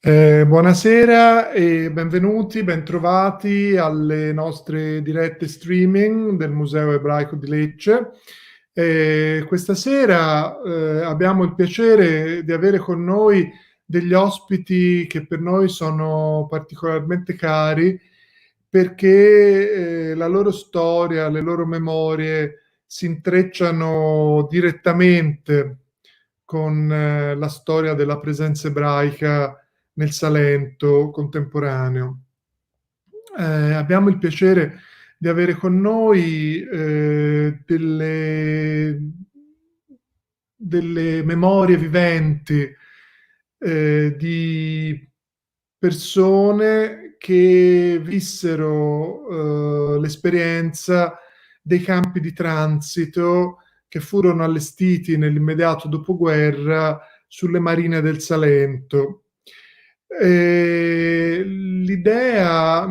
Buonasera e benvenuti, bentrovati alle nostre dirette streaming del Museo Ebraico di Lecce. Questa sera abbiamo il piacere di avere con noi degli ospiti che per noi sono particolarmente cari perché la loro storia, le loro memorie si intrecciano direttamente con la storia della presenza ebraica nel Salento contemporaneo. Abbiamo il piacere di avere con noi delle memorie viventi di persone che vissero l'esperienza dei campi di transito che furono allestiti nell'immediato dopoguerra sulle marine del Salento. L'idea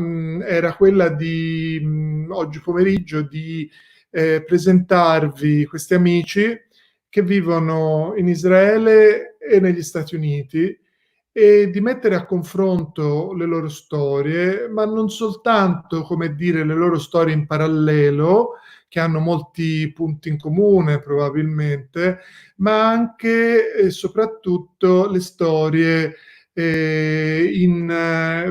era quella di oggi pomeriggio di presentarvi questi amici che vivono in Israele e negli Stati Uniti e di mettere a confronto le loro storie, ma non soltanto, come dire, le loro storie in parallelo, che hanno molti punti in comune probabilmente, ma anche e soprattutto le storie in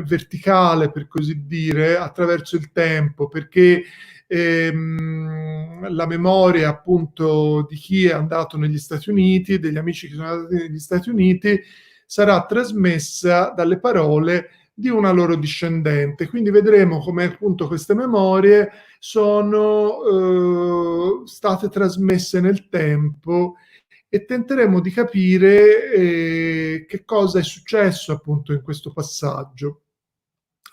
verticale, per così dire, attraverso il tempo, perché la memoria appunto di chi è andato negli Stati Uniti, degli amici che sono andati negli Stati Uniti, sarà trasmessa dalle parole di una loro discendente. Quindi vedremo come appunto queste memorie sono state trasmesse nel tempo e tenteremo di capire che cosa è successo appunto in questo passaggio.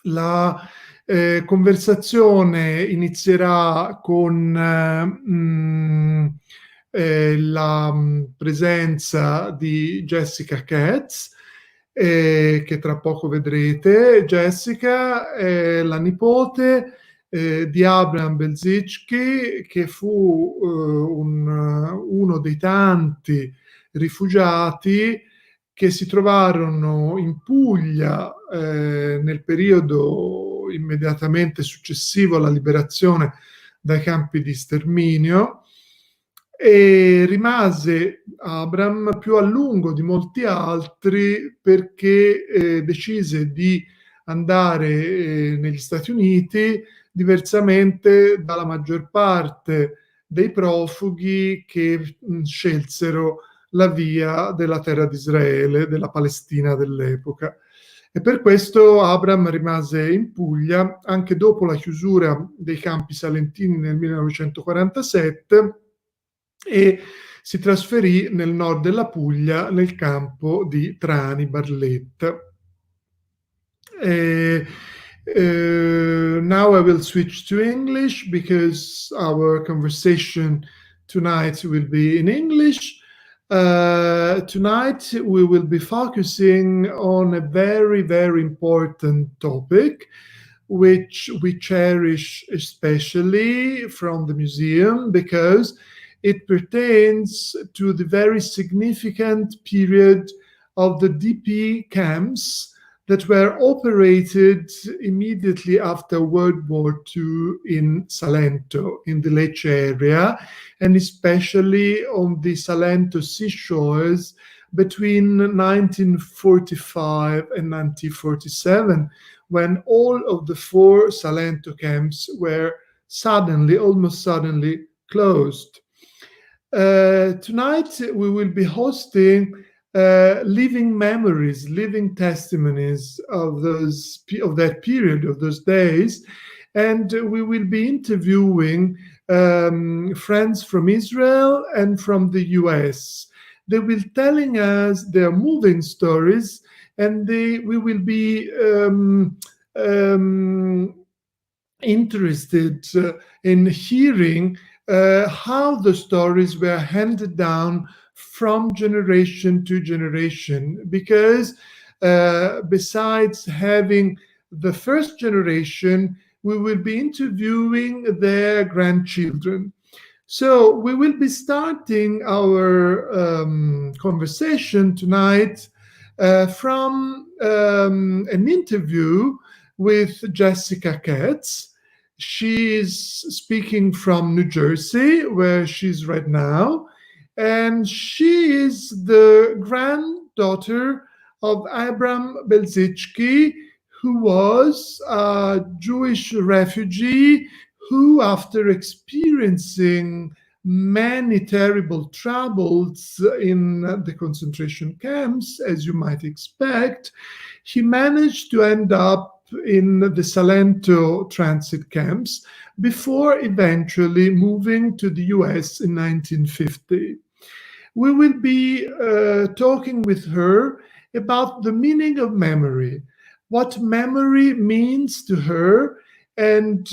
La conversazione inizierà con la presenza di Jessica Katz, che tra poco vedrete. Jessica è la nipote di Abram Belzycki, che fu uno dei tanti rifugiati che si trovarono in Puglia nel periodo immediatamente successivo alla liberazione dai campi di sterminio, e rimase Abram più a lungo di molti altri perché decise di andare negli Stati Uniti, diversamente dalla maggior parte dei profughi che scelsero la via della terra di Israele, della Palestina dell'epoca. E per questo Abram rimase in Puglia anche dopo la chiusura dei campi salentini nel 1947 e si trasferì nel nord della Puglia, nel campo di Trani Barletta. Now I will switch to English because our conversation tonight will be in English. Tonight we will be focusing on a very, very important topic, which we cherish especially from the museum because it pertains to the very significant period of the DP camps that were operated immediately after World War II in Salento, in the Lecce area, and especially on the Salento seashores between 1945 and 1947, when all of the 4 Salento camps were almost suddenly closed. Tonight we will be hosting living memories, living testimonies of that period, of those days, and we will be interviewing friends from Israel and from the US. They will telling us their moving stories, and we will be interested in hearing how the stories were handed down from generation to generation, because besides having the first generation, we will be interviewing their grandchildren. So we will be starting our conversation tonight from an interview with Jessica Katz. She is speaking from New Jersey, where she's right now, and she is the granddaughter of Abram Belzycki, who was a Jewish refugee who, after experiencing many terrible troubles in the concentration camps, as you might expect, he managed to end up in the Salento transit camps before eventually moving to the US in 1950. We will be talking with her about the meaning of memory, what memory means to her, and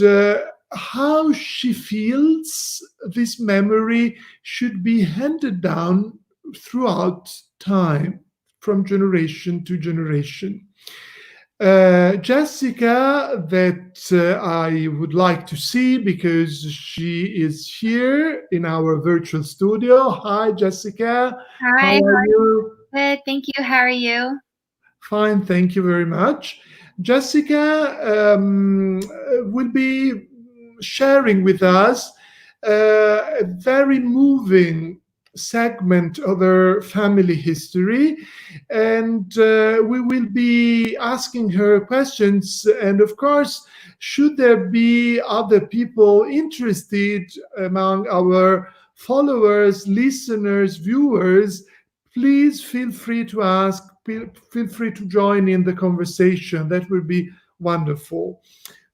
how she feels this memory should be handed down throughout time, from generation to generation. Jessica, that I would like to see because she is here in our virtual studio. Hi, Jessica. Hi, How are you? good. Thank you. How are you? Fine, thank you very much. Jessica will be sharing with us a very moving segment of her family history, and we will be asking her questions. And of course, should there be other people interested among our followers, listeners, viewers, please feel free to ask, feel free to join in the conversation. That would be wonderful.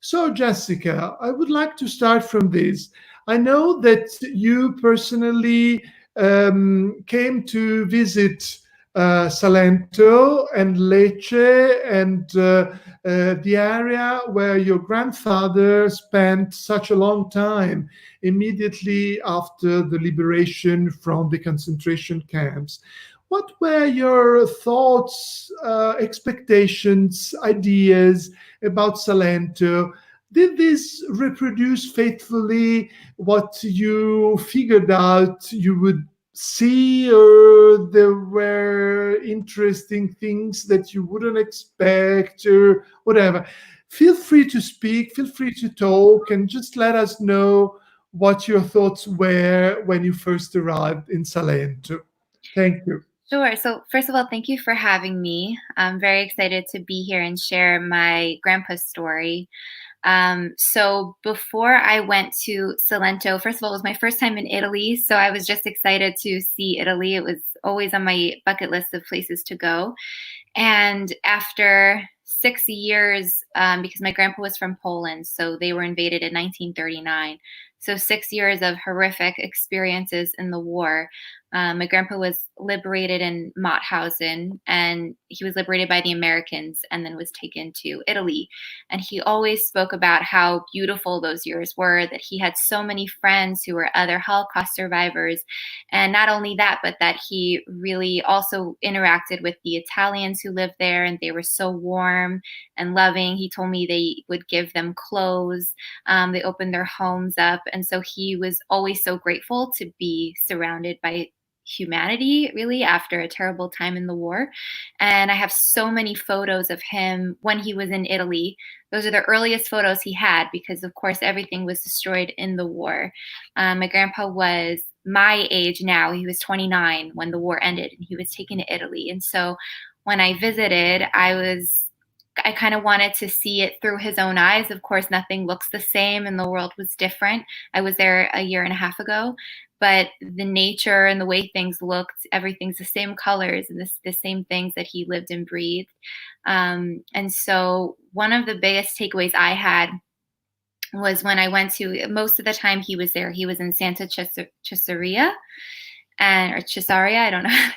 So, Jessica, I would like to start from this. I know that you personally came to visit Salento and Lecce and the area where your grandfather spent such a long time immediately after the liberation from the concentration camps. What were your thoughts, expectations, ideas about Salento? Did this reproduce faithfully what you figured out you would see, or there were interesting things that you wouldn't expect, or whatever? Feel free to speak, feel free to talk, and just let us know what your thoughts were when you first arrived in Salento. Thank you. Sure. So, first of all, thank you for having me. I'm very excited to be here and share my grandpa's story. So, before I went to Salento, first of all, it was my first time in Italy. So, I was just excited to see Italy. It was always on my bucket list of places to go. And after 6 years, because my grandpa was from Poland, so they were invaded in 1939. So 6 years of horrific experiences in the war. My grandpa was liberated in Mauthausen, and he was liberated by the Americans and then was taken to Italy. And he always spoke about how beautiful those years were, that he had so many friends who were other Holocaust survivors. And not only that, but that he really also interacted with the Italians who lived there, and they were so warm and loving. He told me they would give them clothes. They opened their homes up. And so he was always so grateful to be surrounded by humanity, really, after a terrible time in the war. And I have so many photos of him when he was in Italy. Those are the earliest photos he had because, of course, everything was destroyed in the war. My grandpa was my age now. He was 29 when the war ended, and he was taken to Italy. And so when I visited, I kind of wanted to see it through his own eyes. Of course, nothing looks the same and the world was different. I was there a year and a half ago, but the nature and the way things looked, everything's the same colors and the same things that he lived and breathed. And so one of the biggest takeaways I had was when I went to, most of the time he was there, he was in Santa Cesarea, or Cesaria, I don't know.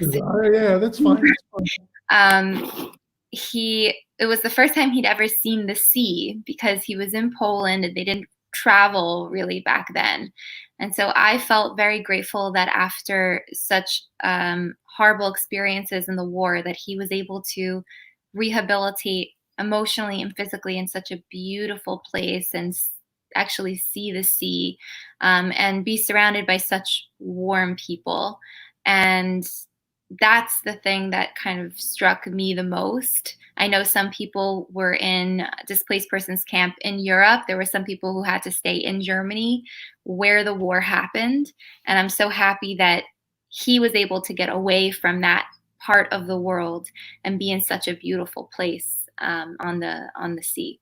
Yeah, that's fine. It was the first time he'd ever seen the sea because he was in Poland and they didn't travel really back then. And so I felt very grateful that after such horrible experiences in the war, that he was able to rehabilitate emotionally and physically in such a beautiful place and actually see the sea and be surrounded by such warm people. And that's the thing that kind of struck me the most. I know some people were in displaced persons camp in Europe. There were some people who had to stay in Germany where the war happened. And I'm so happy that he was able to get away from that part of the world and be in such a beautiful place on the sea.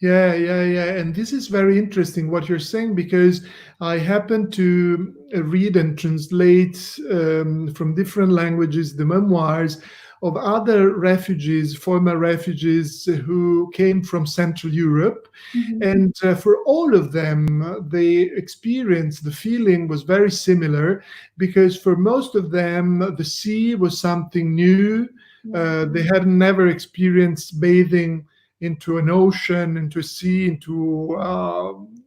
Yeah, and this is very interesting what you're saying, because I happen to read and translate from different languages the memoirs of other refugees, former refugees who came from Central Europe. Mm-hmm. And for all of them, the experience, the feeling was very similar, because for most of them, the sea was something new. They had never experienced bathing into an ocean, into a sea, into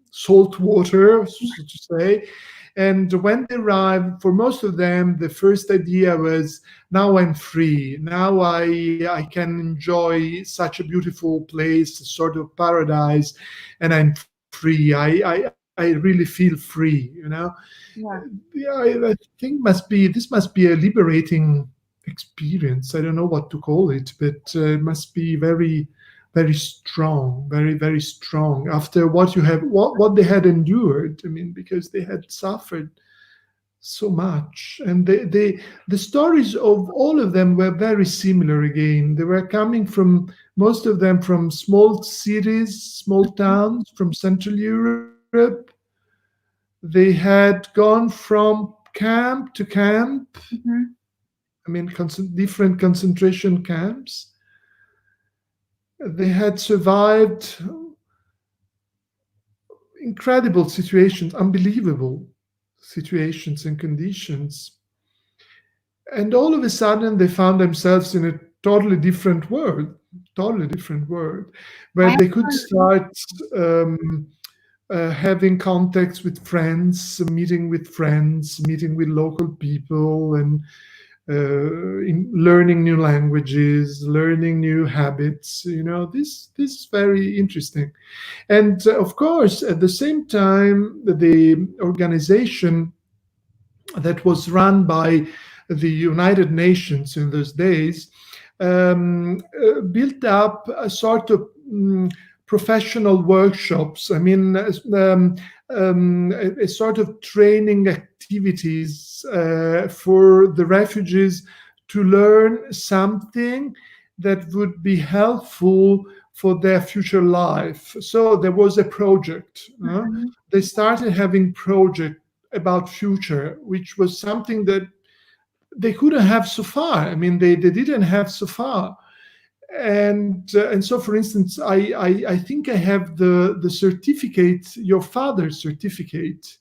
salt water, so to say. And when they arrived, for most of them, the first idea was, now I'm free. Now I can enjoy such a beautiful place, a sort of paradise, and I'm free. I really feel free, you know? I think this must be a liberating experience. I don't know what to call it, but it must be very, very strong, very, very strong after what they had endured. I mean, because they had suffered so much, and the stories of all of them were very similar. Again, they were coming from, most of them, from small cities, small towns from Central Europe. They had gone from camp to camp. Mm-hmm. I mean, different concentration camps. They had survived incredible situations, unbelievable situations and conditions. And all of a sudden, they found themselves in a totally different world, where they could start having contacts with friends, meeting with local people, and learning new languages, learning new habits. You know, this is very interesting. And of course, at the same time, the organization that was run by the United Nations in those days built up a sort of professional workshops. I mean, a sort of training activities for the refugees to learn something that would be helpful for their future life. So there was a project. They started having project about future, which was something that they couldn't have so far. I mean, they didn't have so far. And so, for instance, I think I have the certificate, your father's certificate,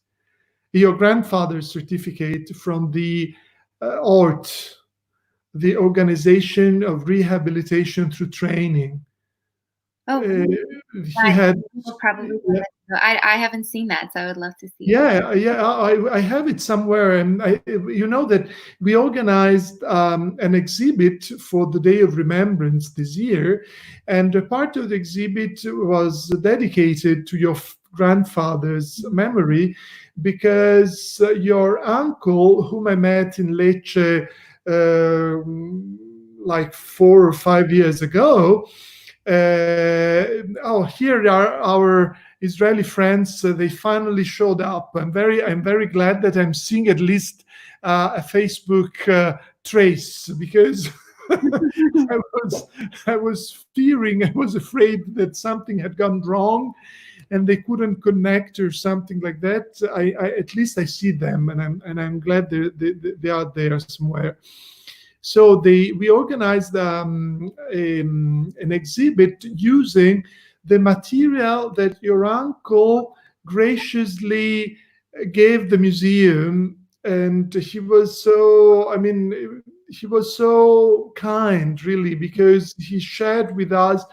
your grandfather's certificate from the ORT, the Organization of Rehabilitation Through Training. Oh, he had probably. I haven't seen that, so I would love to see. Yeah, I have it somewhere, and you know that we organized an exhibit for the Day of Remembrance this year, and a part of the exhibit was dedicated to your grandfather's memory, because your uncle, whom I met in Lecce like 4 or 5 years ago. Here are our Israeli friends. They finally showed up. I'm very glad that I'm seeing at least a Facebook trace, because I was fearing, I was afraid that something had gone wrong and they couldn't connect or something like that. I at least I see them, and I'm glad they are there somewhere. So we organized an exhibit using the material that your uncle graciously gave the museum. And he was so kind, really, because he shared with us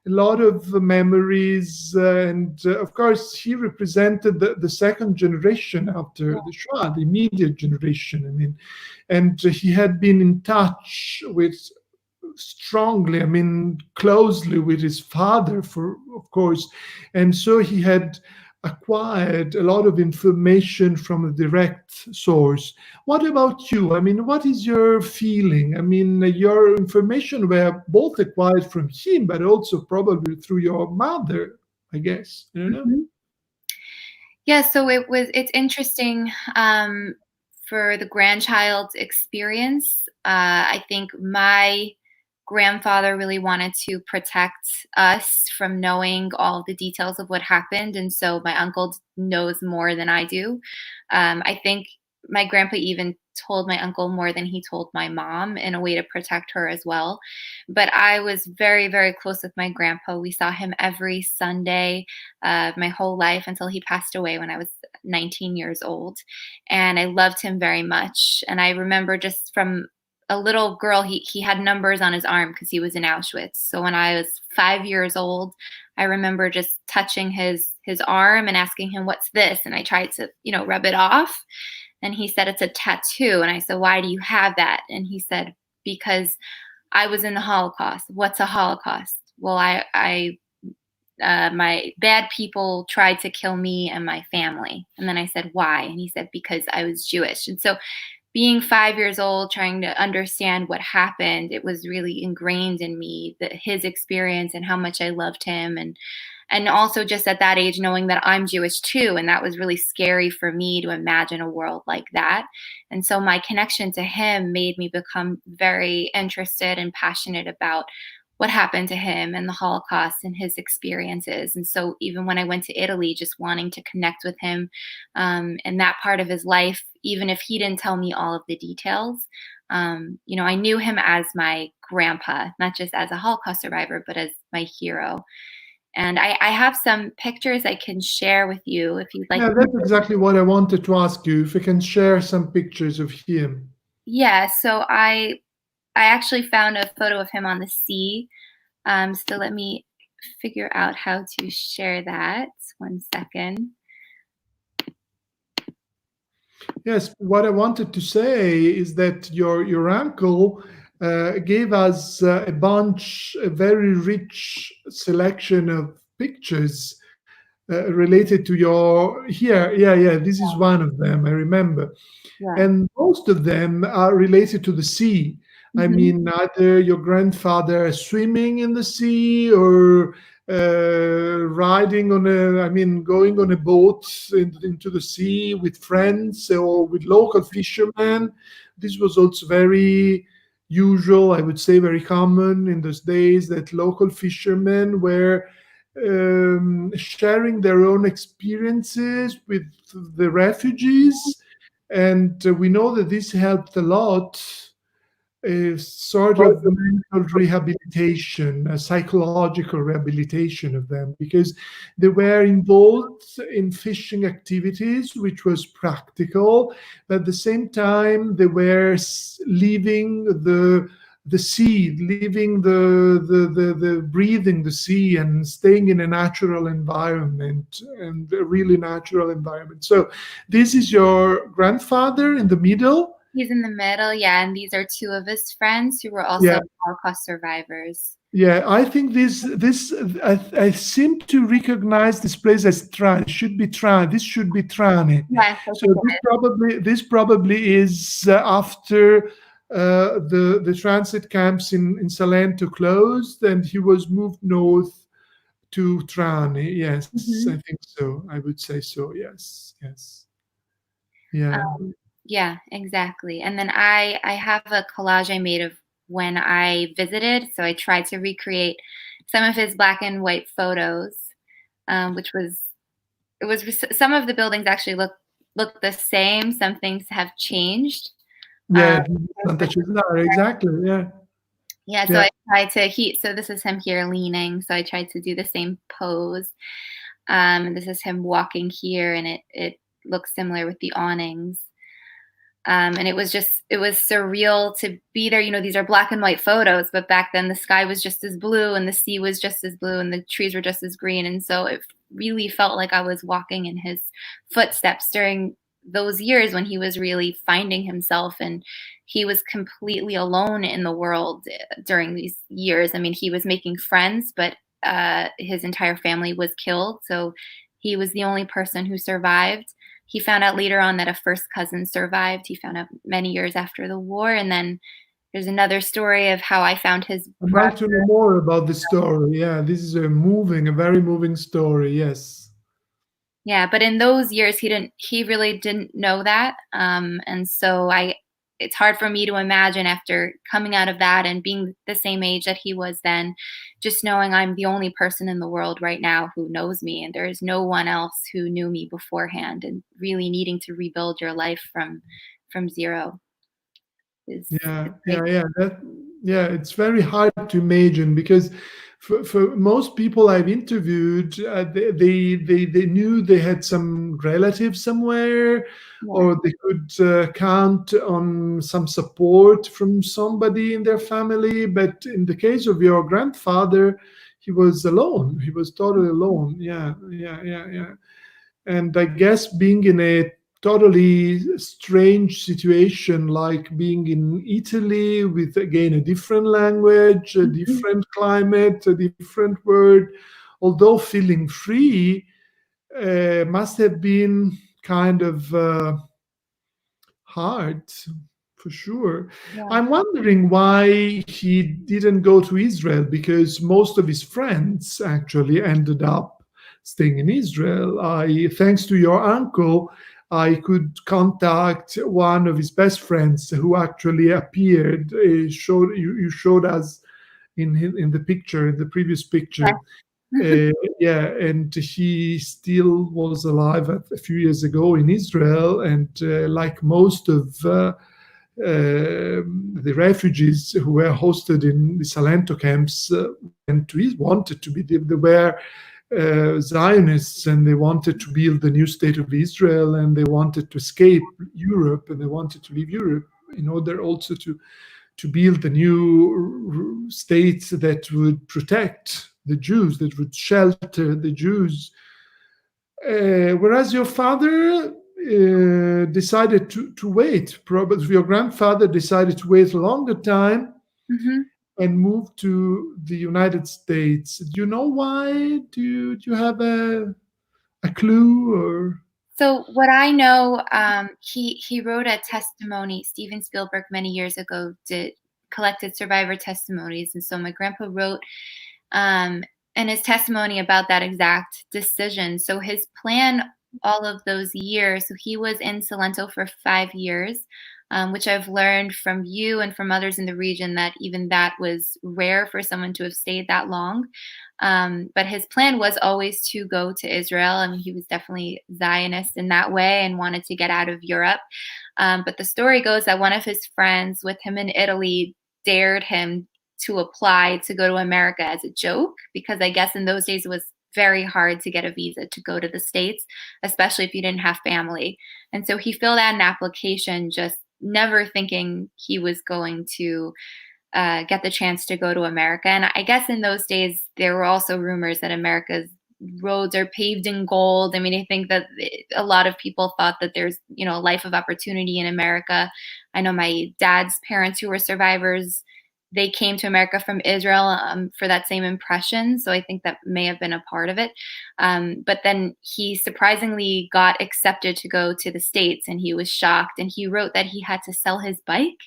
a lot of memories. And of course, he represented the second generation after the Shoah, the immediate generation. I mean, and he had been in touch closely with his father, of course. And so he had acquired a lot of information from a direct source. What about you? I mean, what is your feeling? I mean, your information were both acquired from him, but also probably through your mother, I guess. I don't know. Mhm. Yeah, so it's interesting for the grandchild's experience. I think my grandfather really wanted to protect us from knowing all the details of what happened, and so my uncle knows more than I do. I think my grandpa even told my uncle more than he told my mom in a way to protect her as well. But I was very, very close with my grandpa. We saw him every Sunday my whole life until he passed away when I was 19 years old. And I loved him very much. And I remember just from a little girl, he had numbers on his arm because he was in Auschwitz. So when I was 5 years old, I remember just touching his arm and asking him, "What's this?" And I tried to, rub it off. And he said, "It's a tattoo." And I said, "Why do you have that?" And he said, "Because I was in the Holocaust." What's a Holocaust? Well, my bad people tried to kill me and my family. And then I said, "Why?" And he said, "Because I was Jewish." And so being 5 years old, trying to understand what happened, it was really ingrained in me that his experience and how much I loved him. And also just at that age, knowing that I'm Jewish too. And that was really scary for me to imagine a world like that. And so my connection to him made me become very interested and passionate about what happened to him and the Holocaust and his experiences. And so even when I went to Italy, just wanting to connect with him and that part of his life, even if he didn't tell me all of the details, I knew him as my grandpa, not just as a Holocaust survivor, but as my hero. And I have some pictures I can share with you if you'd like. Yeah, that's exactly what I wanted to ask you, if you can share some pictures of him. Yeah, so I actually found a photo of him on the sea. So let me figure out how to share that. 1 second. Yes, what I wanted to say is that your uncle gave us a very rich selection of pictures related to your here. Yeah, this is one of them, I remember. Yeah. And most of them are related to the sea. I Mhm. mean, either your grandfather swimming in the sea or riding on going on a boat into the sea with friends or with local fishermen. This was also very usual, I would say, very common in those days, that local fishermen were sharing their own experiences with the refugees. And we know that this helped a lot, a sort of mental rehabilitation, a psychological rehabilitation of them, because they were involved in fishing activities, which was practical, but at the same time they were leaving the sea, leaving the breathing the sea and staying in a natural environment, and a really natural environment. So this is your grandfather in the middle. He's in the middle, yeah, and these are two of his friends who were Yeah. also Holocaust survivors. Yeah, I think I seem to recognize this place as Trani. It should be Trani. This should be Trani. Yes, I So think it is. this probably is after the transit camps in Salento closed, and he was moved north to Trani. Yes, Mhm. I think so. I would say so. Yes, yes. Yeah. Yeah, exactly. And then I have a collage I made of when I visited. So I tried to recreate some of his black and white photos, which was some of the buildings actually look the same. Some things have changed. Yeah, There's Santa Cesare, exactly. Yeah. Yeah, so Yeah. I tried to so this is him here leaning. So I tried to do the same pose. And this is him walking here, and it looks similar with the awnings. And it was surreal to be there. These are black and white photos, but back then the sky was just as blue and the sea was just as blue and the trees were just as green. And so it really felt like I was walking in his footsteps during those years when he was really finding himself, and he was completely alone in the world during these years. I mean, he was making friends, but his entire family was killed. So he was the only person who survived. He found out later on that a first cousin survived. He found out many years after the war. And then there's another story of how I found his I'd brother. like to know more about the story. Yeah, this is a very moving story. Yes. Yeah, but in those years, he really didn't know that. And so it's hard for me to imagine after coming out of that and being the same age that he was then, just knowing I'm the only person in the world right now who knows me, and there is no one else who knew me beforehand, and really needing to rebuild your life from zero is Yeah, crazy. it's very hard to imagine because for most people I've interviewed, they knew they had some relatives somewhere, Yeah. or they could count on some support from somebody in their family. But in the case of your grandfather, he was alone. He was totally alone. Yeah. And I guess being in a totally strange situation, like being in Italy with again a different language, a Mhm. different climate, a different word, although feeling free, must have been kind of hard for sure. Yeah. I'm wondering why he didn't go to Israel, because most of his friends actually ended up staying in Israel. Thanks to your uncle, I could contact one of his best friends who actually appeared. You showed us in the picture, in the previous picture. Uh, yeah, and he still was alive a few years ago in Israel, and like most of the refugees who were hosted in the Salento camps, wanted to be. They were Zionists, and they wanted to build the new state of Israel, and they wanted to escape Europe, and they wanted to leave Europe in order also to build a new state that would protect the Jews, that would shelter the Jews. Whereas your father decided to wait. Probably your grandfather decided to wait a longer time Hmm. and move to the United States. Do you know why? Do you have a clue or? So what I know, he wrote a testimony. Steven Spielberg many years ago collected survivor testimonies, and so my grandpa wrote um, in his testimony about that exact decision. So his plan all of those years. So he was in Salento for 5 years, which I've learned from you and from others in the region that even that was rare for someone to have stayed that long. But his plan was always to go to Israel. I mean, he was definitely Zionist in that way and wanted to get out of Europe. But the story goes that one of his friends with him in Italy dared him to apply to go to America as a joke, because I guess in those days it was very hard to get a visa to go to the States, especially if you didn't have family. And so he filled out an application, just never thinking he was going to get the chance to go to America. And I guess in those days, there were also rumors that America's roads are paved in gold. I mean, I think that a lot of people thought that there's, a life of opportunity in America. I know my dad's parents who were survivors, they came to America from Israel for that same impression. So I think that may have been a part of it. But then he surprisingly got accepted to go to the States, and he was shocked. And he wrote that he had to sell his bike.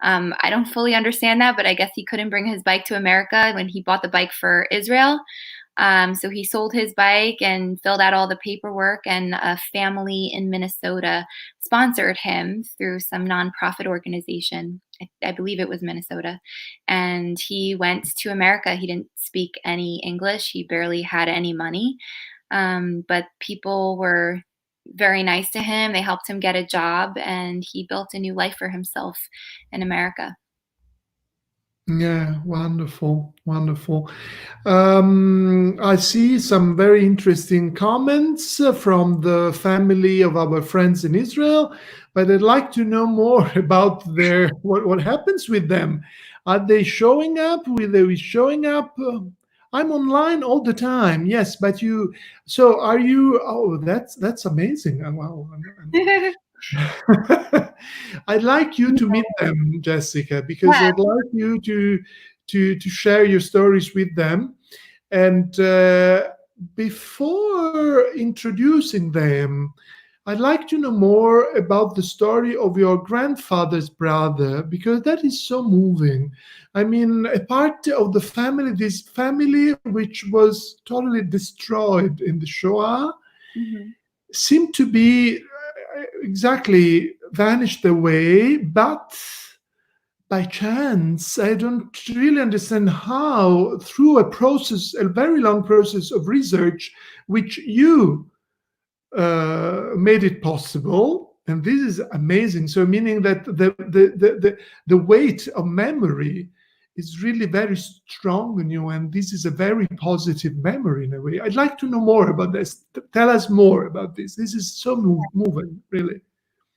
I don't fully understand that, but I guess he couldn't bring his bike to America when he bought the bike for Israel. So he sold his bike and filled out all the paperwork, and a family in Minnesota sponsored him through some nonprofit organization. I believe it was Minnesota. And he went to America. He didn't speak any English. He barely had any money. But people were very nice to him. They helped him get a job, and he built a new life for himself in America. Yeah, wonderful. I see some very interesting comments from the family of our friends in Israel, but I'd like to know more about what happens with them. Are they showing up? Will they be showing up? I'm online all the time. Yes, but you. So are you? Oh, that's amazing. Wow. I'd like you to meet them, Jessica, because Yeah. I'd like you to share your stories with them. And before introducing them, I'd like to know more about the story of your grandfather's brother, because that is so moving. I mean, a part of the family, this family which was totally destroyed in the Shoah, seemed to be exactly vanished away, but by chance, I don't really understand how, through a process, a very long process of research, which you made it possible. And this is amazing. So, meaning that the weight of memory is really very strong in you, and this is a very positive memory in a way. I'd like to know more about this. Tell us more about this. This is so moving, really.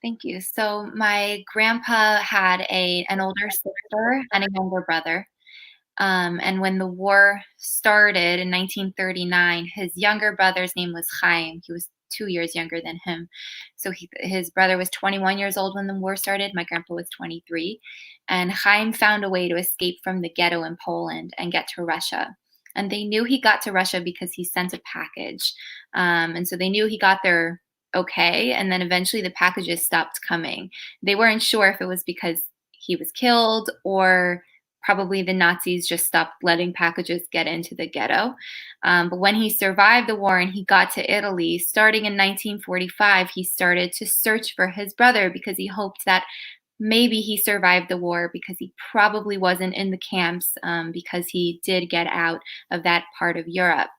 Thank you. So my grandpa had an older sister and a younger brother. And when the war started in 1939, his younger brother's name was Chaim. He was 2 years younger than him. So his brother was 21 years old when the war started. My grandpa was 23. And Chaim found a way to escape from the ghetto in Poland and get to Russia. And they knew he got to Russia because he sent a package. And so they knew he got there okay. And then eventually the packages stopped coming. They weren't sure if it was because he was killed or probably the Nazis just stopped letting packages get into the ghetto. But when he survived the war and he got to Italy, starting in 1945, he started to search for his brother because he hoped that maybe he survived the war, because he probably wasn't in the camps, because he did get out of that part of Europe.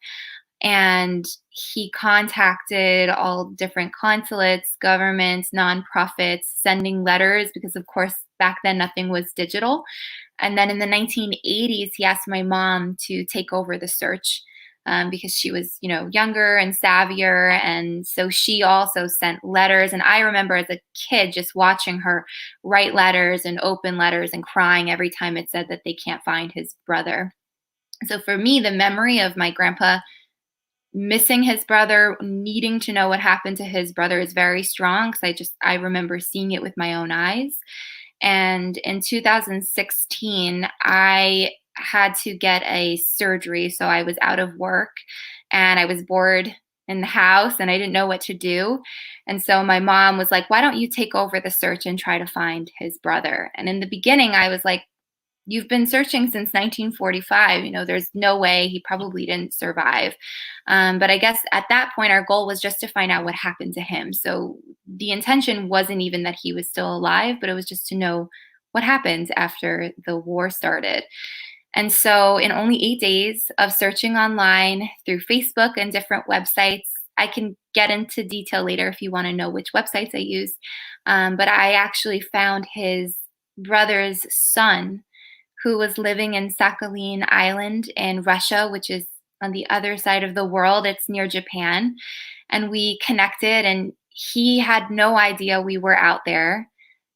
And he contacted all different consulates, governments, nonprofits, sending letters because, of course, back then nothing was digital. And then in the 1980s, he asked my mom to take over the search because she was, younger and savvier. And so she also sent letters. And I remember as a kid just watching her write letters and open letters and crying every time it said that they can't find his brother. So for me, the memory of my grandpa missing his brother, needing to know what happened to his brother is very strong, because I remember seeing it with my own eyes. And in 2016, I had to get a surgery. So I was out of work and I was bored in the house and I didn't know what to do. And so my mom was like, why don't you take over the search and try to find his brother? And in the beginning, I was like, you've been searching since 1945. There's no way, he probably didn't survive. But I guess at that point, our goal was just to find out what happened to him. So the intention wasn't even that he was still alive, but it was just to know what happened after the war started. And so in only 8 days of searching online through Facebook and different websites, I can get into detail later if you want to know which websites I used. But I actually found his brother's son, who was living in Sakhalin Island in Russia, which is on the other side of the world. It's near Japan. And we connected, and he had no idea we were out there.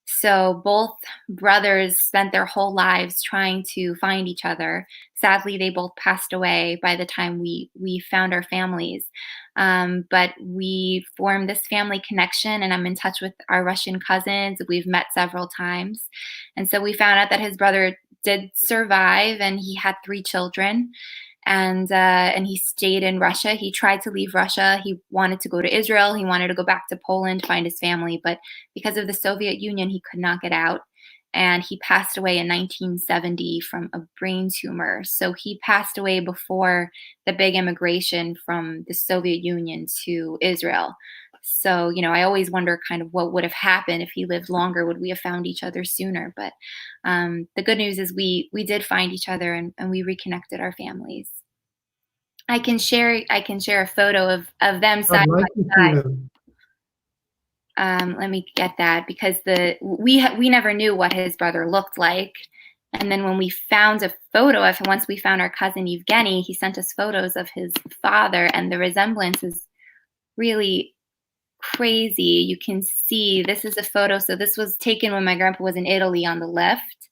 So both brothers spent their whole lives trying to find each other. Sadly, they both passed away by the time we found our families. But we formed this family connection, and I'm in touch with our Russian cousins. We've met several times. And so we found out that his brother did survive, and he had 3 children. And he stayed in Russia. He tried to leave Russia. He wanted to go to Israel. He wanted to go back to Poland, find his family. But because of the Soviet Union, he could not get out. And he passed away in 1970 from a brain tumor. So he passed away before the big immigration from the Soviet Union to Israel. So, I always wonder kind of what would have happened if he lived longer. Would we have found each other sooner? But the good news is we did find each other, and we reconnected our families. I can share a photo of them side by side. Let me get that, because we never knew what his brother looked like. And then when we found a photo of him, once we found our cousin Evgeny, he sent us photos of his father, and the resemblance is really crazy. You can see this is a photo. So this was taken when my grandpa was in Italy on the left.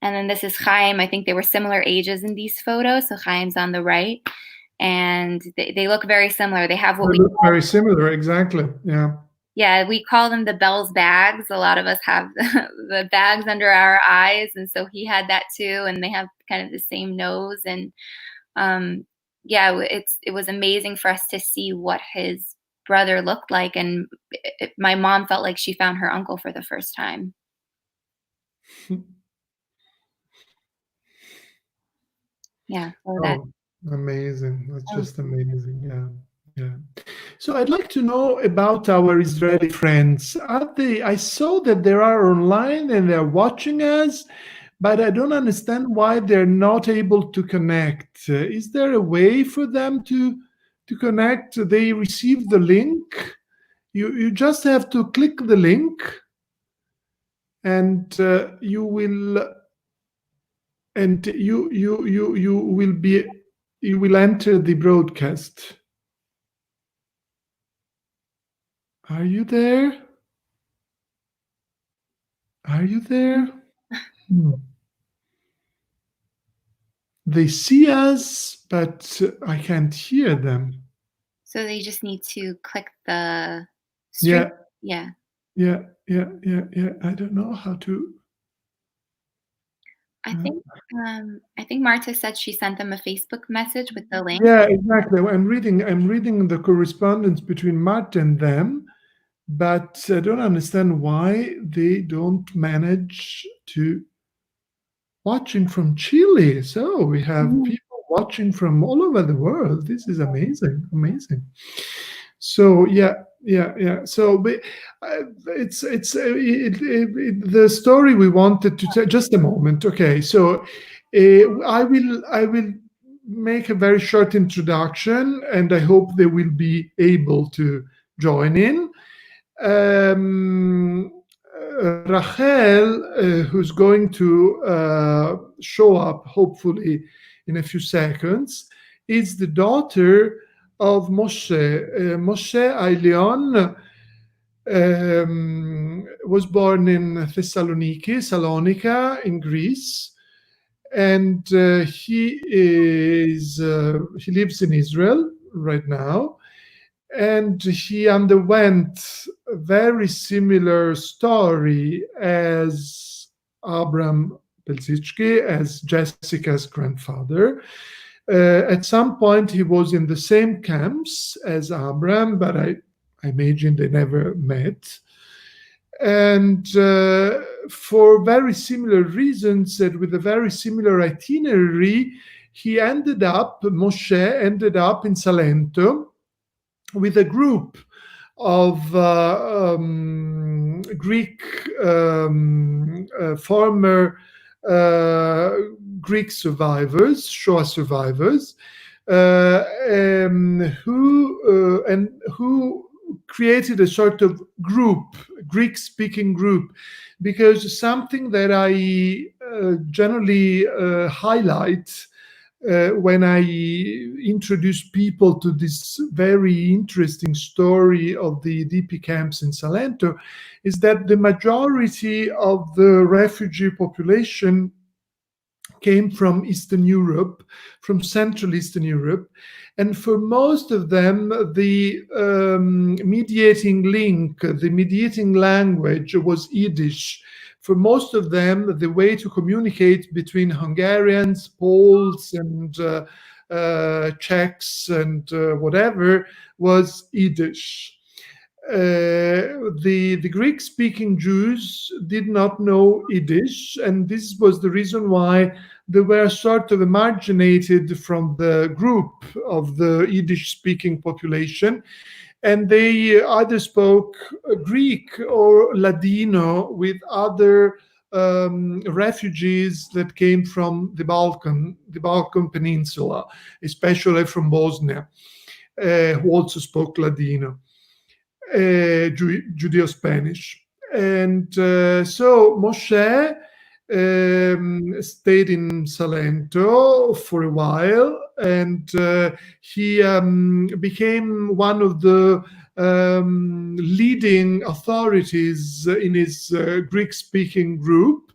And then this is Chaim. I think they were similar ages in these photos. So Chaim's on the right. And they look very similar. They have what they look very similar, exactly. Yeah. Yeah, we call them the Bell's bags. A lot of us have the bags under our eyes. And so he had that too. And they have kind of the same nose. And yeah, it was amazing for us to see what his brother looked like, and my mom felt like she found her uncle for the first time. Yeah, so that. Oh, amazing. That's Oh, just amazing. Yeah. Yeah. So I'd like to know about our Israeli friends. I saw that they are online and they're watching us, but I don't understand why they're not able to connect. Is there a way for them to connect? They receive the link. You just have to click the link, and you will enter the broadcast. Are you there? Are you there? They see us, but I can't hear them. so they just need to click the Yeah, stream. Yeah. yeah. I don't know how to. I think I think Marta said she sent them a Facebook message with the link. Yeah, exactly. I'm reading the correspondence between Matt and them, but I don't understand why they don't manage to watching from Chile. So we have people watching from all over the world. This is amazing, amazing. So yeah. So the story we wanted to tell. Just a moment, okay? So I will make a very short introduction, and I hope they will be able to join in. Rachel, who's going to show up hopefully in a few seconds, is the daughter of Moshe. Moshe Haelion was born in Thessaloniki, Salonika, in Greece, and he lives in Israel right now. And he underwent a very similar story as Abram Belzycki, as Jessica's grandfather. At some point, he was in the same camps as Abram, but I imagine they never met. And for very similar reasons and with a very similar itinerary, Moshe ended up in Salento with a group of Greek former Greek survivors, Shoah survivors, who created a sort of group, Greek-speaking group, because something that I generally highlight when I introduce people to this very interesting story of the DP camps in Salento is that the majority of the refugee population came from Eastern Europe, from Central Eastern Europe. And for most of them, the mediating link, the mediating language was Yiddish. For most of them, the way to communicate between Hungarians, Poles, and Czechs, and whatever, was Yiddish. The Greek-speaking Jews did not know Yiddish, and this was the reason why they were sort of marginated from the group of the Yiddish-speaking population, and they either spoke Greek or Ladino with other refugees that came from the Balkan Peninsula, especially from Bosnia, who also spoke Ladino. Judeo-Spanish. And so Moshe stayed in Salento for a while, and he became one of the leading authorities in his Greek-speaking group,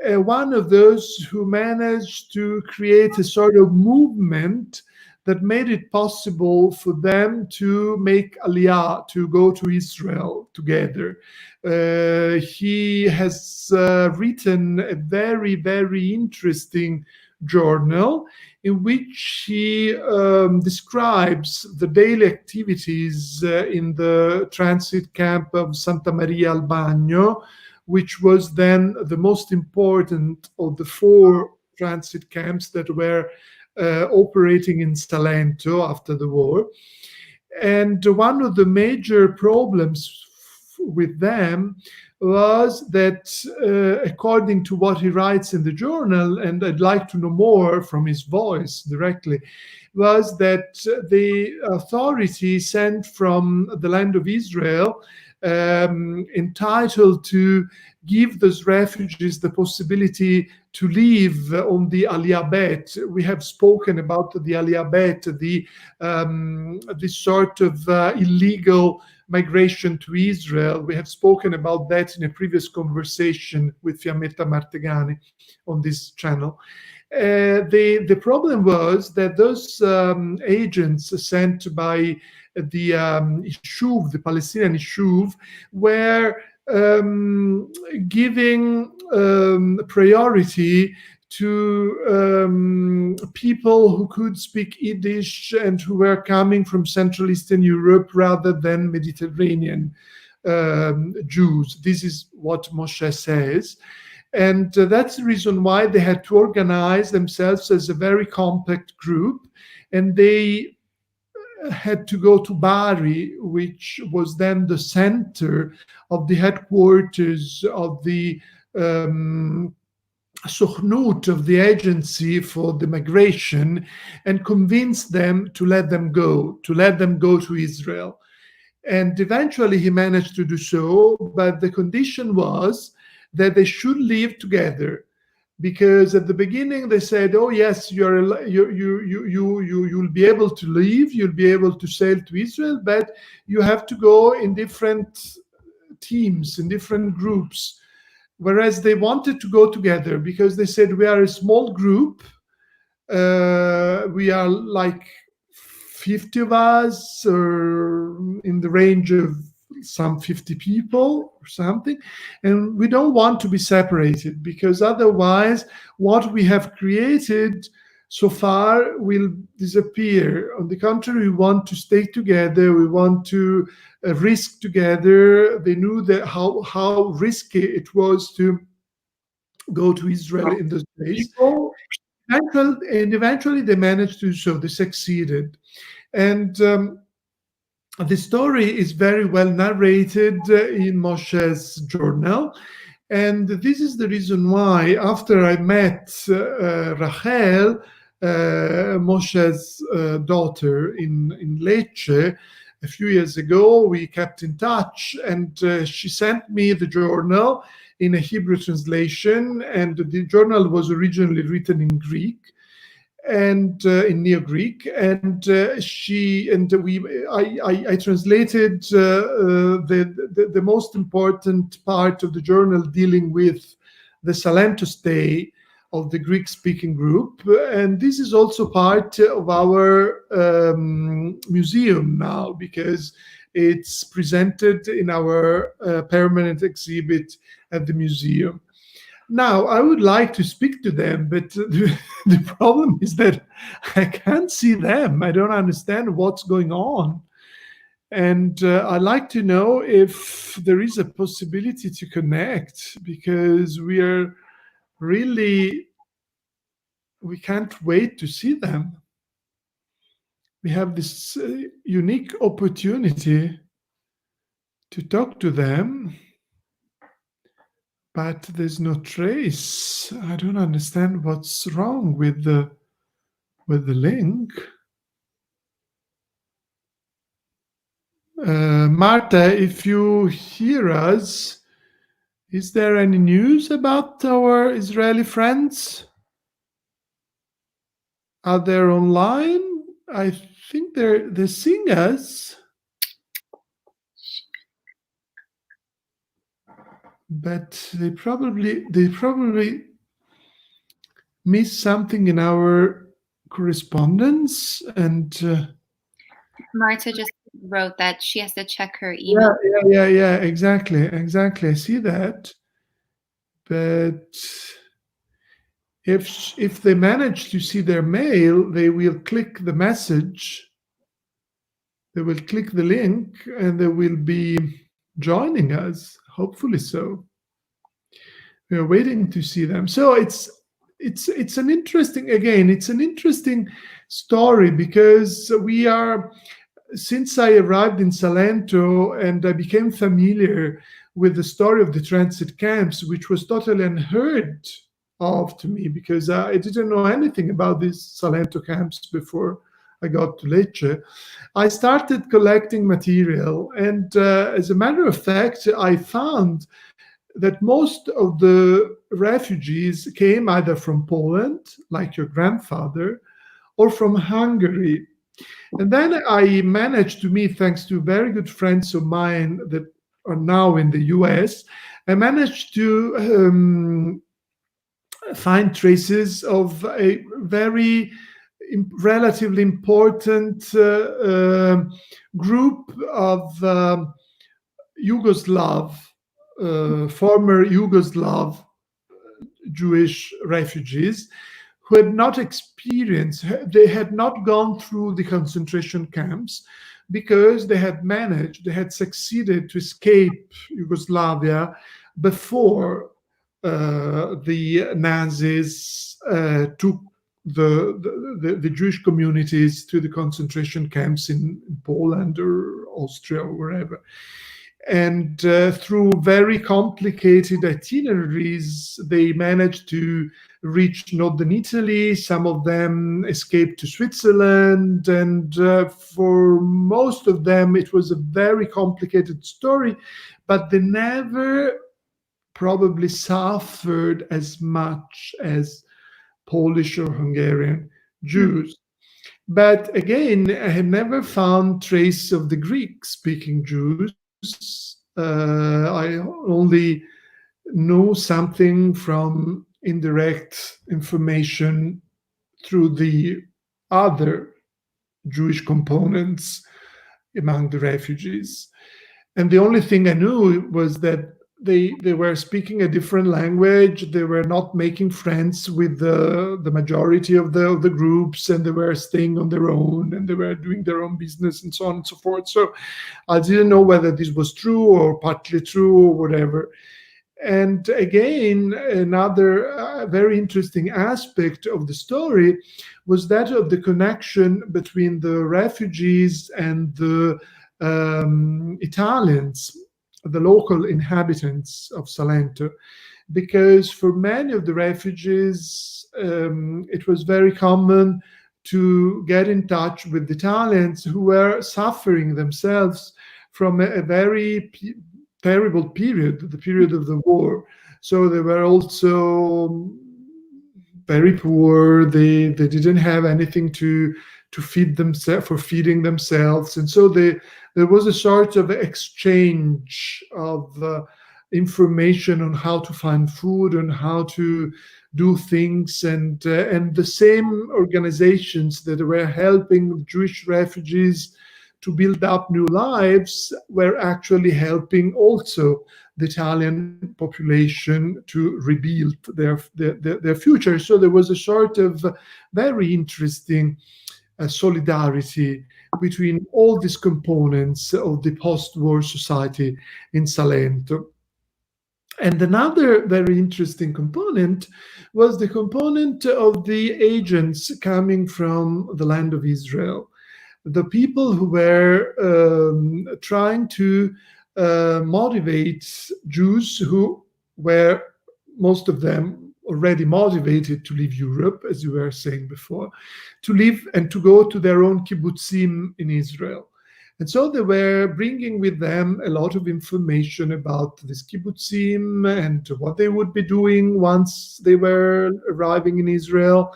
one of those who managed to create a sort of movement that made it possible for them to make Aliyah, to go to Israel together. He has written a very, very interesting journal in which he describes the daily activities in the transit camp of Santa Maria al Bagno, which was then the most important of the 4 transit camps that were operating in Salento after the war. And one of the major problems with them was that, according to what he writes in the journal, and I'd like to know more from his voice directly, was that the authority sent from the land of Israel, entitled to give those refugees the possibility to live on the Aliyah Bet. We have spoken about the Aliyah Bet, this sort of illegal migration to Israel. We have spoken about that in a previous conversation with Fiammetta Martegani on this channel. The problem was that those agents sent by the Yishuv, the Palestinian Yishuv, were giving priority to people who could speak Yiddish and who were coming from Central Eastern Europe rather than Mediterranean Jews. This is what Moshe says. And that's the reason why they had to organize themselves as a very compact group. And they had to go to Bari, which was then the center of the headquarters of the Sochnut, of the agency for the migration, and convince them to let them go to Israel. And eventually he managed to do so, but the condition was that they should live together. Because at the beginning they said, "Oh yes, you'll be able to leave, you'll be able to sail to Israel, but you have to go in different teams, in different groups." Whereas they wanted to go together because they said, "We are a small group. We are like 50 of us, or in the range of some 50 people or something, and we don't want to be separated, because otherwise what we have created so far will disappear. On the contrary, we want to stay together, we want to risk together." They knew that how risky it was to go to Israel in those days. And eventually they managed to do so. They succeeded. And the story is very well narrated in Moshe's journal. And this is the reason why, after I met Rachel, Moshe's daughter, in Lecce a few years ago, we kept in touch, and she sent me the journal in a Hebrew translation, and the journal was originally written in Greek and in Neo-Greek, and I translated the most important part of the journal dealing with the Salento stay of the Greek-speaking group, and this is also part of our museum now, because it's presented in our permanent exhibit at the museum. Now, I would like to speak to them, but the problem is that I can't see them. I don't understand what's going on. And I'd like to know if there is a possibility to connect, because we can't wait to see them. We have this unique opportunity to talk to them, but there's no trace. I don't understand what's wrong with the link. Marta, if you hear us, is there any news about our Israeli friends? Are they online? I think they sing us. But they probably missed something in our correspondence. And Marta just wrote that she has to check her email. Yeah, exactly. I see that. But If they manage to see their mail, they will click the message, they will click the link, and they will be joining us, hopefully so. We are waiting to see them. So it's an interesting story, because since I arrived in Salento and I became familiar with the story of the transit camps, which was totally unheard of to me, because I didn't know anything about these Salento camps before I got to Lecce, I started collecting material. And as a matter of fact, I found that most of the refugees came either from Poland, like your grandfather, or from Hungary. And then I managed to meet, thanks to very good friends of mine that are now in the US, I managed to find traces of a very relatively important group of former Yugoslav Jewish refugees who had not gone through the concentration camps, because they had succeeded to escape Yugoslavia before the Nazis took the Jewish communities to the concentration camps in Poland or Austria or wherever. And through very complicated itineraries, they managed to reach northern Italy. Some of them escaped to Switzerland. And for most of them, it was a very complicated story, but they never probably suffered as much as Polish or Hungarian Jews. But again, I had never found trace of the Greek-speaking Jews. I only know something from indirect information through the other Jewish components among the refugees. And the only thing I knew was that they were speaking a different language. They were not making friends with the majority of the groups, and they were staying on their own, and they were doing their own business, and so on and so forth. So I didn't know whether this was true or partly true or whatever. And again, another very interesting aspect of the story was that of the connection between the refugees and the Italians, the local inhabitants of Salento, because for many of the refugees, it was very common to get in touch with the Italians who were suffering themselves from a very terrible period, the period of the war. So they were also very poor. They didn't have anything to feed themselves, for feeding themselves. And so there was a sort of exchange of information on how to find food and how to do things. And the same organizations that were helping Jewish refugees to build up new lives were actually helping also the Italian population to rebuild their future. So there was a sort of very interesting solidarity between all these components of the post-war society in Salento. And another very interesting component was the component of the agents coming from the land of Israel, the people who were trying to motivate Jews who were, most of them, already motivated to leave Europe, as you were saying before, to leave and to go to their own kibbutzim in Israel. And so they were bringing with them a lot of information about this kibbutzim and what they would be doing once they were arriving in Israel,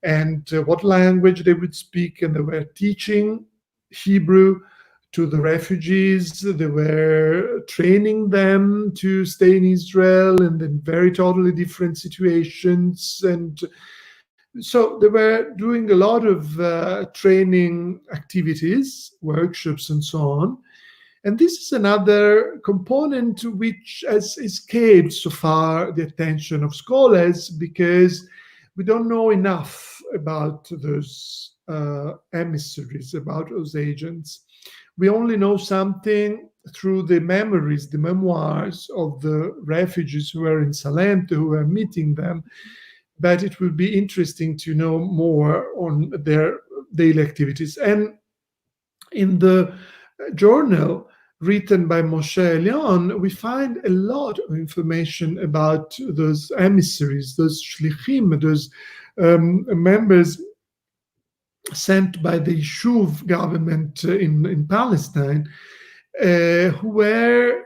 and what language they would speak. And they were teaching Hebrew to the refugees. They were training them to stay in Israel and in very totally different situations. And so they were doing a lot of training activities, workshops, and so on. And this is another component which has escaped so far the attention of scholars, because we don't know enough about those emissaries, about those agents. We only know something through the memories, the memoirs of the refugees who were in Salento, who were meeting them. But it will be interesting to know more on their daily activities. And in the journal written by Moshe Haelion, we find a lot of information about those emissaries, those shlichim, those members sent by the Yishuv government in Palestine, who were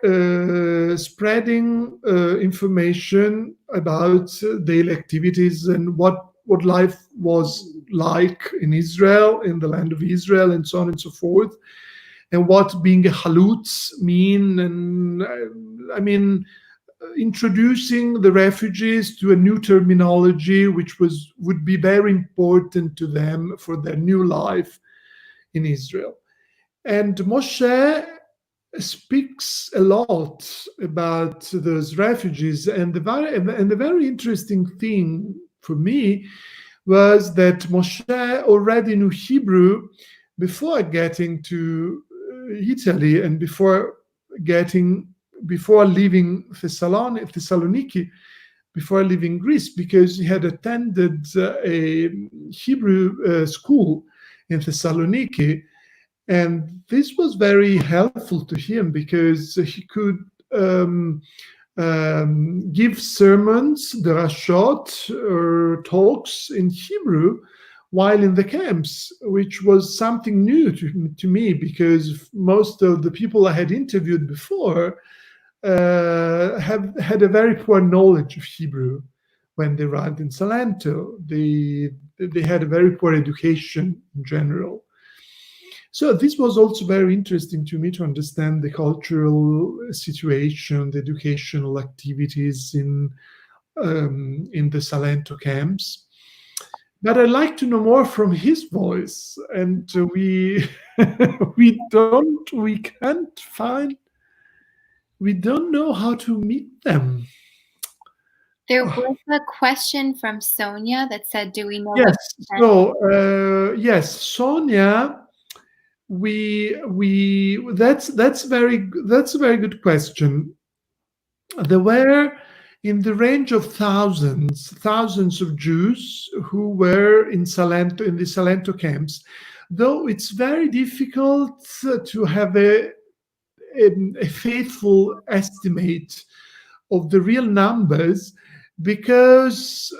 spreading information about daily activities and what life was like in Israel, in the land of Israel, and so on and so forth, and what being a halutz mean, and introducing the refugees to a new terminology which would be very important to them for their new life in Israel. And Moshe speaks a lot about those refugees, and the very interesting thing for me was that Moshe already knew Hebrew before getting to Italy and before leaving Thessaloniki, before leaving Greece, because he had attended a Hebrew school in Thessaloniki. And this was very helpful to him because he could give sermons, derashot, or talks in Hebrew while in the camps, which was something new to me, because most of the people I had interviewed before have had a very poor knowledge of Hebrew when they arrived in Salento. They had a very poor education in general. So this was also very interesting to me to understand the cultural situation, the educational activities in the Salento camps. But I'd like to know more from his voice, and we don't know how to meet them. There was a question from Sonia that said, "Do we know?" Yes. So yes, Sonia. That's a very good question. There were in the range of thousands of Jews who were in the Salento camps, though it's very difficult to have a faithful estimate of the real numbers, because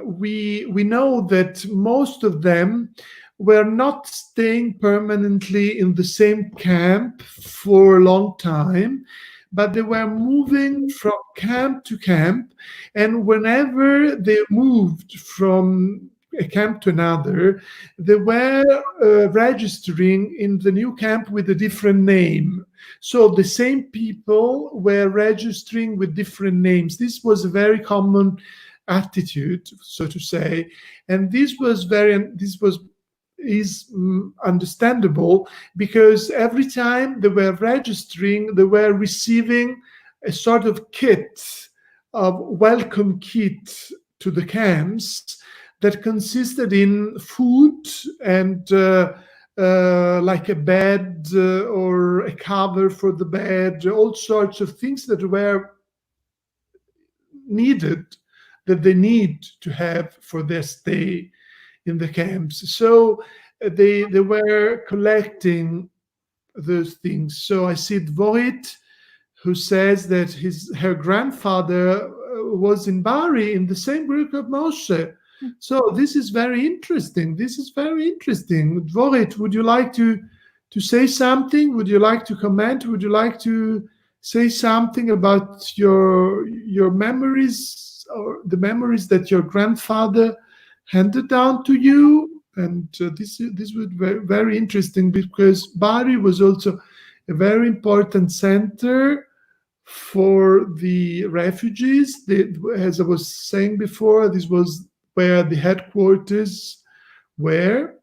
we know that most of them were not staying permanently in the same camp for a long time, but they were moving from camp to camp. And whenever they moved from a camp to another, they were registering in the new camp with a different name. So the same people were registering with different names. This was a very common attitude, so to say. And this is understandable, because every time they were registering, they were receiving a sort of welcome kit to the camps that consisted in food and like a bed or a cover for the bed, all sorts of things that were needed, that they need to have for their stay in the camps. So they were collecting those things. So I see Dvorit, who says that her grandfather was in Bari in the same group of Moshe. So this is very interesting. Dvorit, would you like to say something? Would you like to comment? Would you like to say something about your memories, or the memories that your grandfather handed down to you? And this would be very interesting, because Bari was also a very important center for the refugees. As I was saying before, this was where the headquarters were.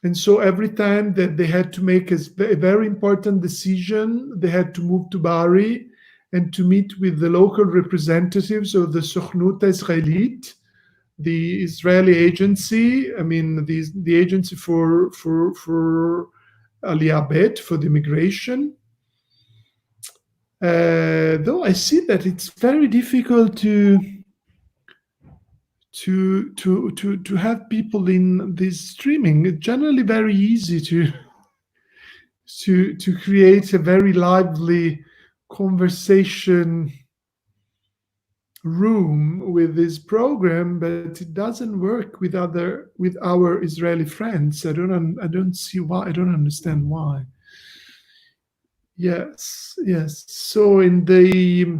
And so every time that they had to make a very important decision, they had to move to Bari and to meet with the local representatives of the Sochnut Israelit, the Israeli agency, the agency for Aliyah Bet, for the immigration. Though I see that it's very difficult to have people in this streaming. It's generally very easy to create a very lively conversation room with this program, but it doesn't work with our Israeli friends. I don't see why. I don't understand why. Yes. So in the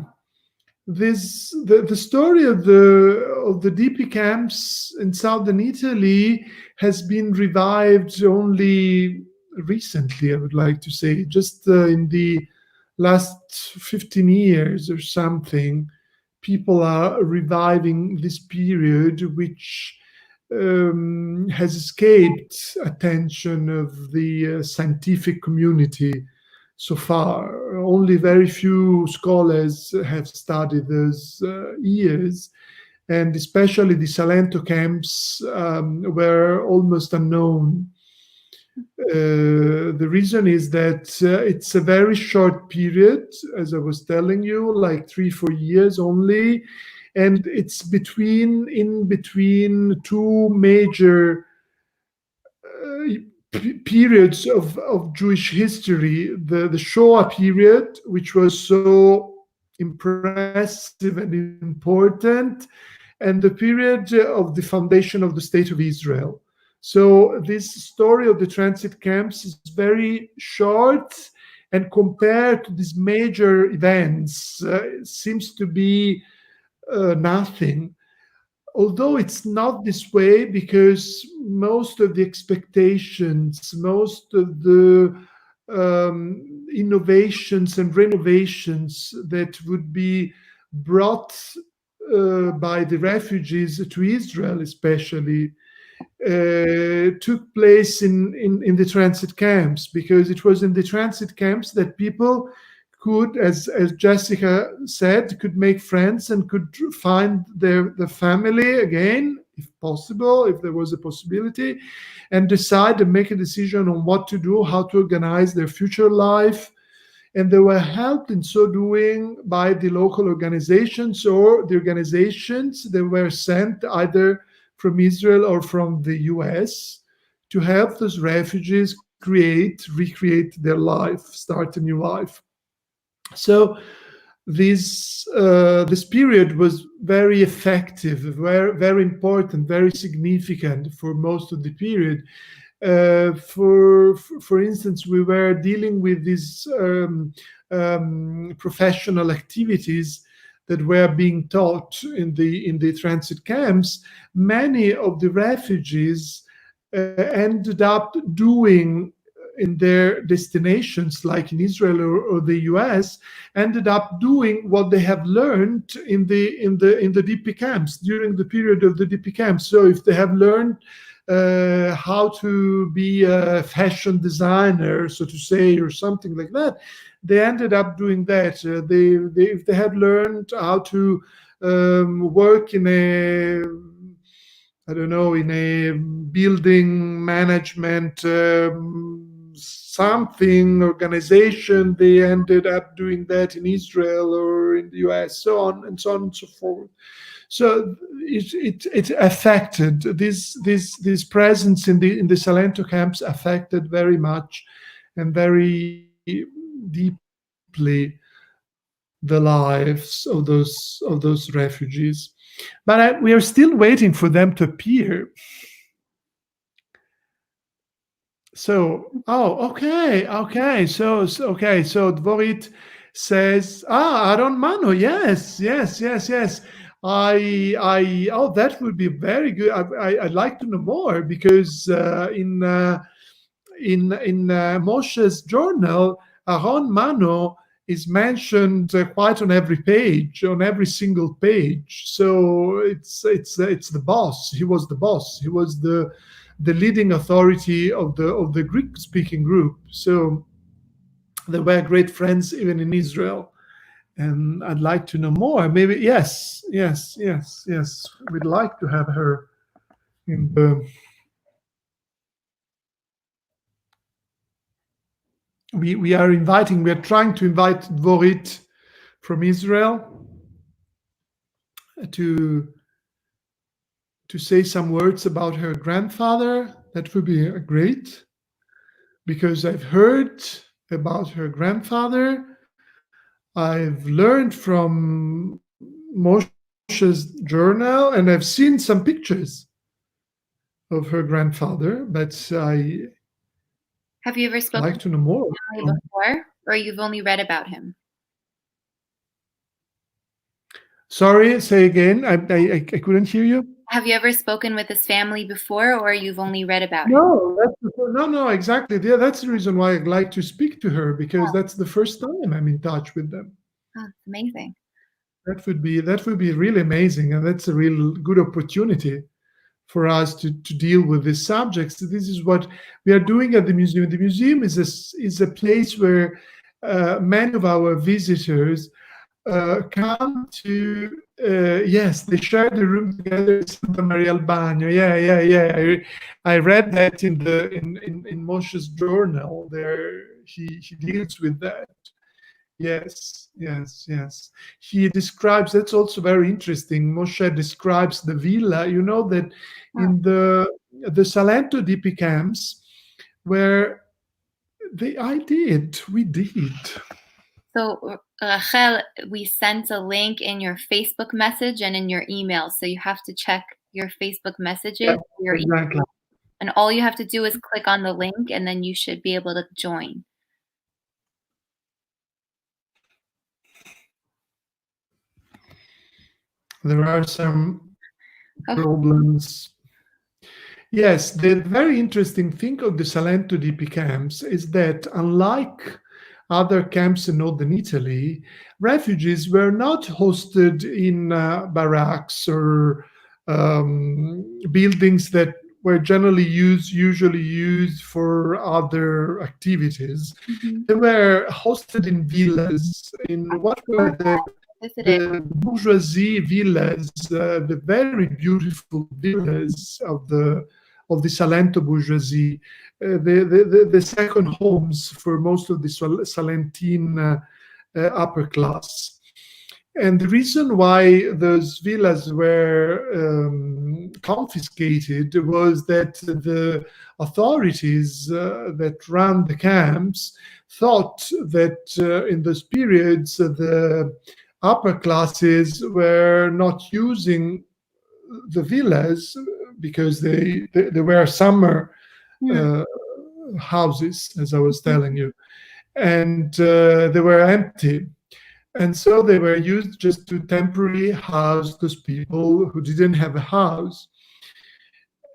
story of the DP camps in southern Italy has been revived only recently, I would like to say, just in the last 15 years or something. People are reviving this period, which has escaped attention of the scientific community so far. Only very few scholars have studied those years, and especially the Salento camps were almost unknown. The reason is that it's a very short period, as I was telling you, like 3-4 years only, and it's in between two major periods of Jewish history: the Shoah period, which was so impressive and important, and the period of the foundation of the State of Israel. So this story of the transit camps is very short, and compared to these major events, seems to be nothing. Although it's not this way, because most of the expectations, most of the innovations and renovations that would be brought by the refugees to Israel, especially, took place in the transit camps, because it was in the transit camps that people could, as Jessica said, could make friends and could find their family again, if possible, if there was a possibility, and decide and make a decision on what to do, how to organize their future life. And they were helped in so doing by the local organizations, or the organizations that were sent either from Israel or from the US to help those refugees recreate their life, start a new life. So this period was very effective, very important, very significant for most of the period. For instance, we were dealing with these professional activities that were being taught in the transit camps. Many of the refugees ended up doing in their destinations, like in Israel or the US, ended up doing what they have learned in the DP camps during the period of the DP camps. So if they have learned how to be a fashion designer, so to say, or something like that, they ended up doing that. If they had learned how to work in a building management something organization, they ended up doing that in Israel or in the US, so on and so on and so forth. So it affected this presence in the Salento camps affected very much and very deeply the lives of those refugees. But we are still waiting for them to appear. So, okay. So Dvorit says, Aaron Mano, yes. That would be very good. I'd like to know more, because in Moshe's journal, Aaron Mano is mentioned quite on every page, on every single page. So it's the boss. He was the boss. He was the leading authority of the Greek-speaking group. So they were great friends even in Israel. and I'd like to know more. Maybe yes. We'd like to have her in the. We are trying to invite Dvorit from Israel to say some words about her grandfather. That would be great, because I've heard about her grandfather. I've learned from Moshe's journal, and I've seen some pictures of her grandfather, but have you ever spoken like to know more before, or you've only read about him? Sorry, say again. I couldn't hear you. Have you ever spoken with his family before, or you've only read about him? No, exactly. Yeah, that's the reason why I'd like to speak to her, because that's the first time I'm in touch with them. Oh, amazing. That would be really amazing, and that's a real good opportunity for us to deal with these subjects. This is what we are doing at the museum. The museum is a place where many of our visitors come to. Yes, they share the room together in Santa Maria al Bagno. Yeah. I read that in Moshe's journal. There, he deals with that. Yes. He describes. That's also very interesting. Moshe describes the villa. You know that in the Salento DP Camps, where we did. So, Rachel, we sent a link in your Facebook message and in your email. So you have to check your Facebook messages, your email, and all you have to do is click on the link, and then you should be able to join. There are some problems. Yes, the very interesting thing of the Salento DP camps is that, unlike other camps in northern Italy, refugees were not hosted in barracks or buildings that were usually used for other activities. Mm-hmm. They were hosted in villas, in what were the bourgeoisie villas, the very beautiful villas of the Salento bourgeoisie, the second homes for most of the Salentine upper class. And the reason why those villas were confiscated was that the authorities that ran the camps thought that in those periods the upper classes were not using the villas because they were summer houses, as I was telling you, and they were empty. And so they were used just to temporarily house those people who didn't have a house.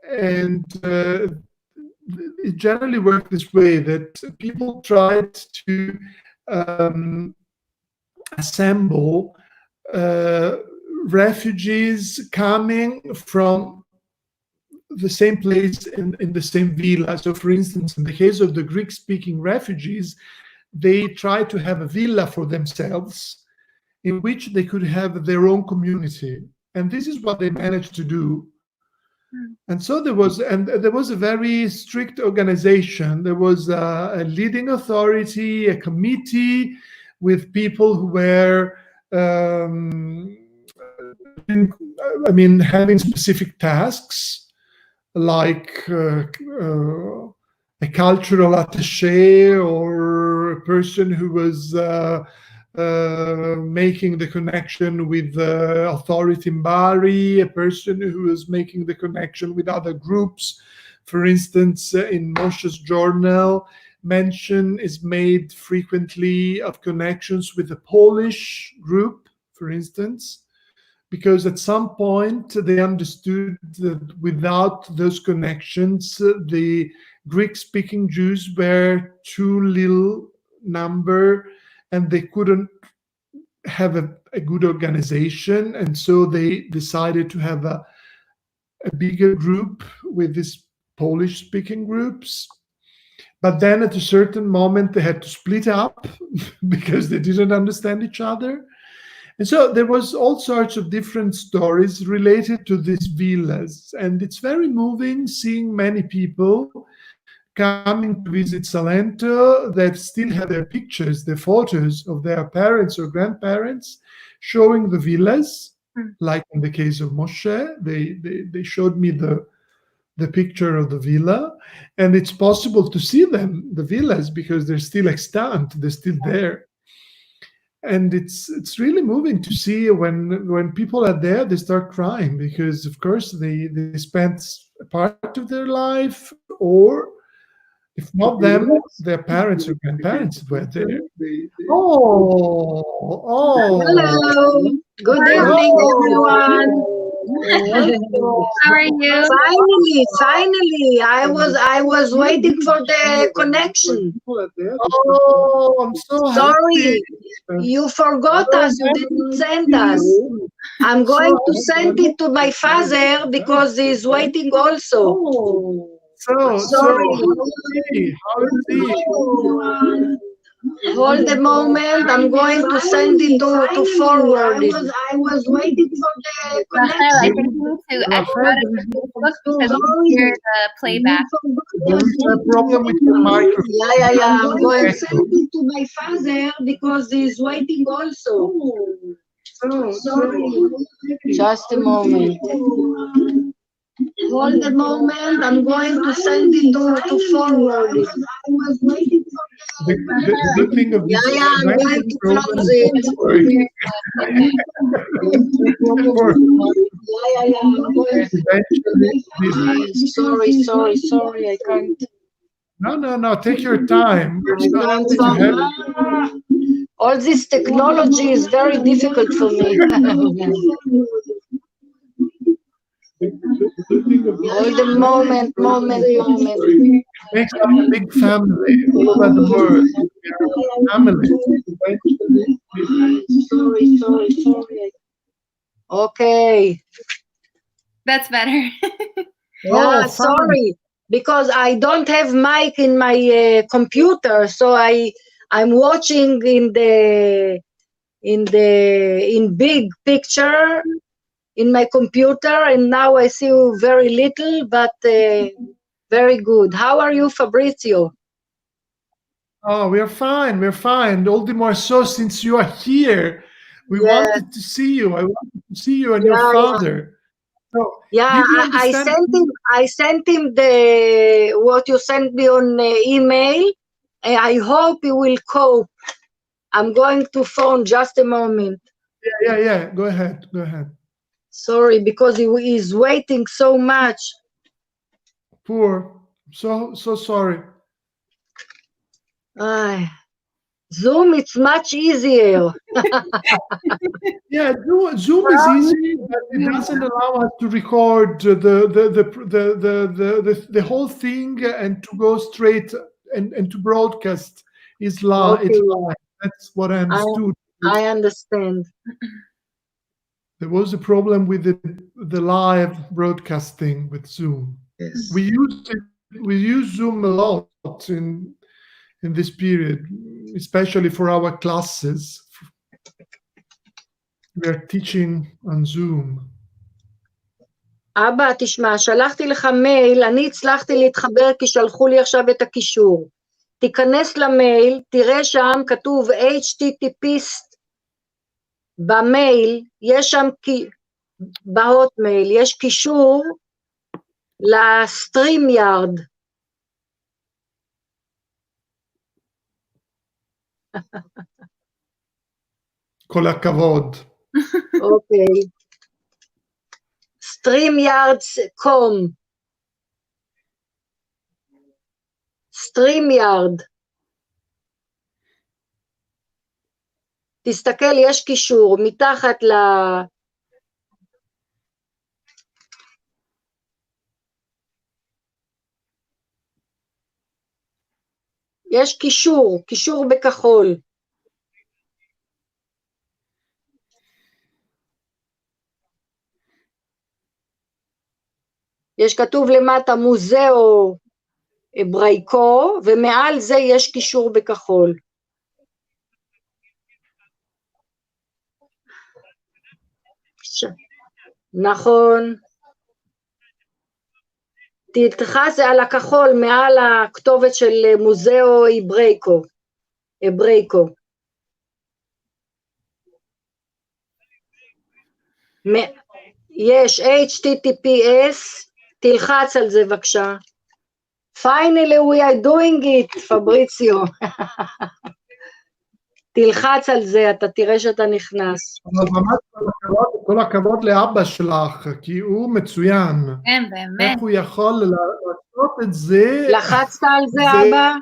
And it generally worked this way, that people tried to assemble refugees coming from the same place in the same villa. So, for instance, in the case of the Greek-speaking refugees, they tried to have a villa for themselves in which they could have their own community. And this is what they managed to do. And so there was a very strict organization. There was a leading authority, a committee with people who were, having specific tasks, like a cultural attaché, or a person who was making the connection with the authority in Bari, a person who was making the connection with other groups. For instance, in Moshe's journal, mention is made frequently of connections with the Polish group, for instance, because at some point they understood that without those connections, the Greek-speaking Jews were too little number, and they couldn't have a good organization. And so they decided to have a bigger group with these Polish-speaking groups. But then at a certain moment, they had to split up because they didn't understand each other. And so there was all sorts of different stories related to these villas. And it's very moving seeing many people coming to visit Salento that still have their pictures, their photos of their parents or grandparents showing the villas, like in the case of Moshe. They showed me the picture of the villa, and it's possible to see them, the villas, because they're still extant, they're still there. And it's really moving to see when people are there, they start crying because, of course, they spent a part of their life, or if not them, their parents or grandparents were there. Hello. Good evening, everyone. How are you? Finally, I was waiting for the connection. Oh, I'm so Sorry, happy. you forgot us. You didn't send us. I'm going to send it to my father because he's waiting also. Sorry. How is he? Hold a moment. I'm going to send it to forward it. I was waiting for the Rachel, I think connection. you need to exit out of your Facebook because you hear the playback. There is a problem with your microphone. Yeah. I'm going to send it to my father because he's waiting also. Sorry. Just a moment. Hold a moment. I'm going to send it to forward it. I was waiting for The good thing of this I'm going to close it. Sorry, I can't. No, take your time. All this technology is very difficult for me. Hold a moment. It makes up a big family all over the world. Family. Sorry. Okay. That's better. Yeah, sorry, because I don't have mic in my computer, so I'm watching in big picture in my computer, and now I see you very little, but very good. How are you, Fabrizio? Oh, we're fine. All the more so since you are here. We wanted to see you. I wanted to see you and your father. So, did you understand? I sent him the what you sent me on email. I hope he will cope. I'm going to phone just a moment. Yeah. Go ahead. Sorry, because he is waiting so much. Poor. So sorry. Zoom, it's much easier. Yeah, Zoom is easy, but it doesn't allow us to record the whole thing and to go straight and to broadcast is live. Okay. That's what I understood. I understand. There was a problem with the live broadcasting with Zoom. Yes. We use Zoom a lot in this period, especially for our classes. We are teaching on Zoom. אבא, תשמע, שלחתי לך מייל, אני הצלחתי להתחבר כי שלחו לי עכשיו את הקישור. תיכנס למייל, תראה שם כתוב HTTP במייל, יש שם, בהוטמייל, יש קישור לסטרים יארד. כל הכבוד. אוקיי. StreamYard.com. StreamYard. תסתכל, יש קישור מתחת יש קישור בכחול. יש כתוב למטה מוזאו ברייקו, ומעל זה יש קישור בכחול. נכון. תלחץ על הכחול מעל הכתובת של מוזאו אבריקו. יש HTTPS, תלחץ על זה בבקשה. Finally we are doing it, פבריציו. תלחץ על זה, אתה תראה שאתה נכנס. אבל ממש כל הכבוד לאבא שלך, כי הוא מצוין. כן, באמת. איך הוא יכול לעשות את זה? לחצת על זה, אבא?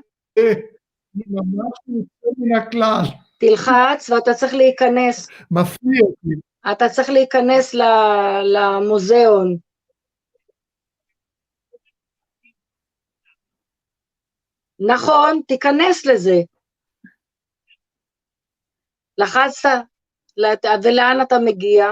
ממש יוצא מן הכלל. תלחץ, ואתה צריך להיכנס. מפריע אותי. אתה צריך להיכנס למוזיאון. נכון, תיכנס לזה. לחצת, ולאן אתה מגיע?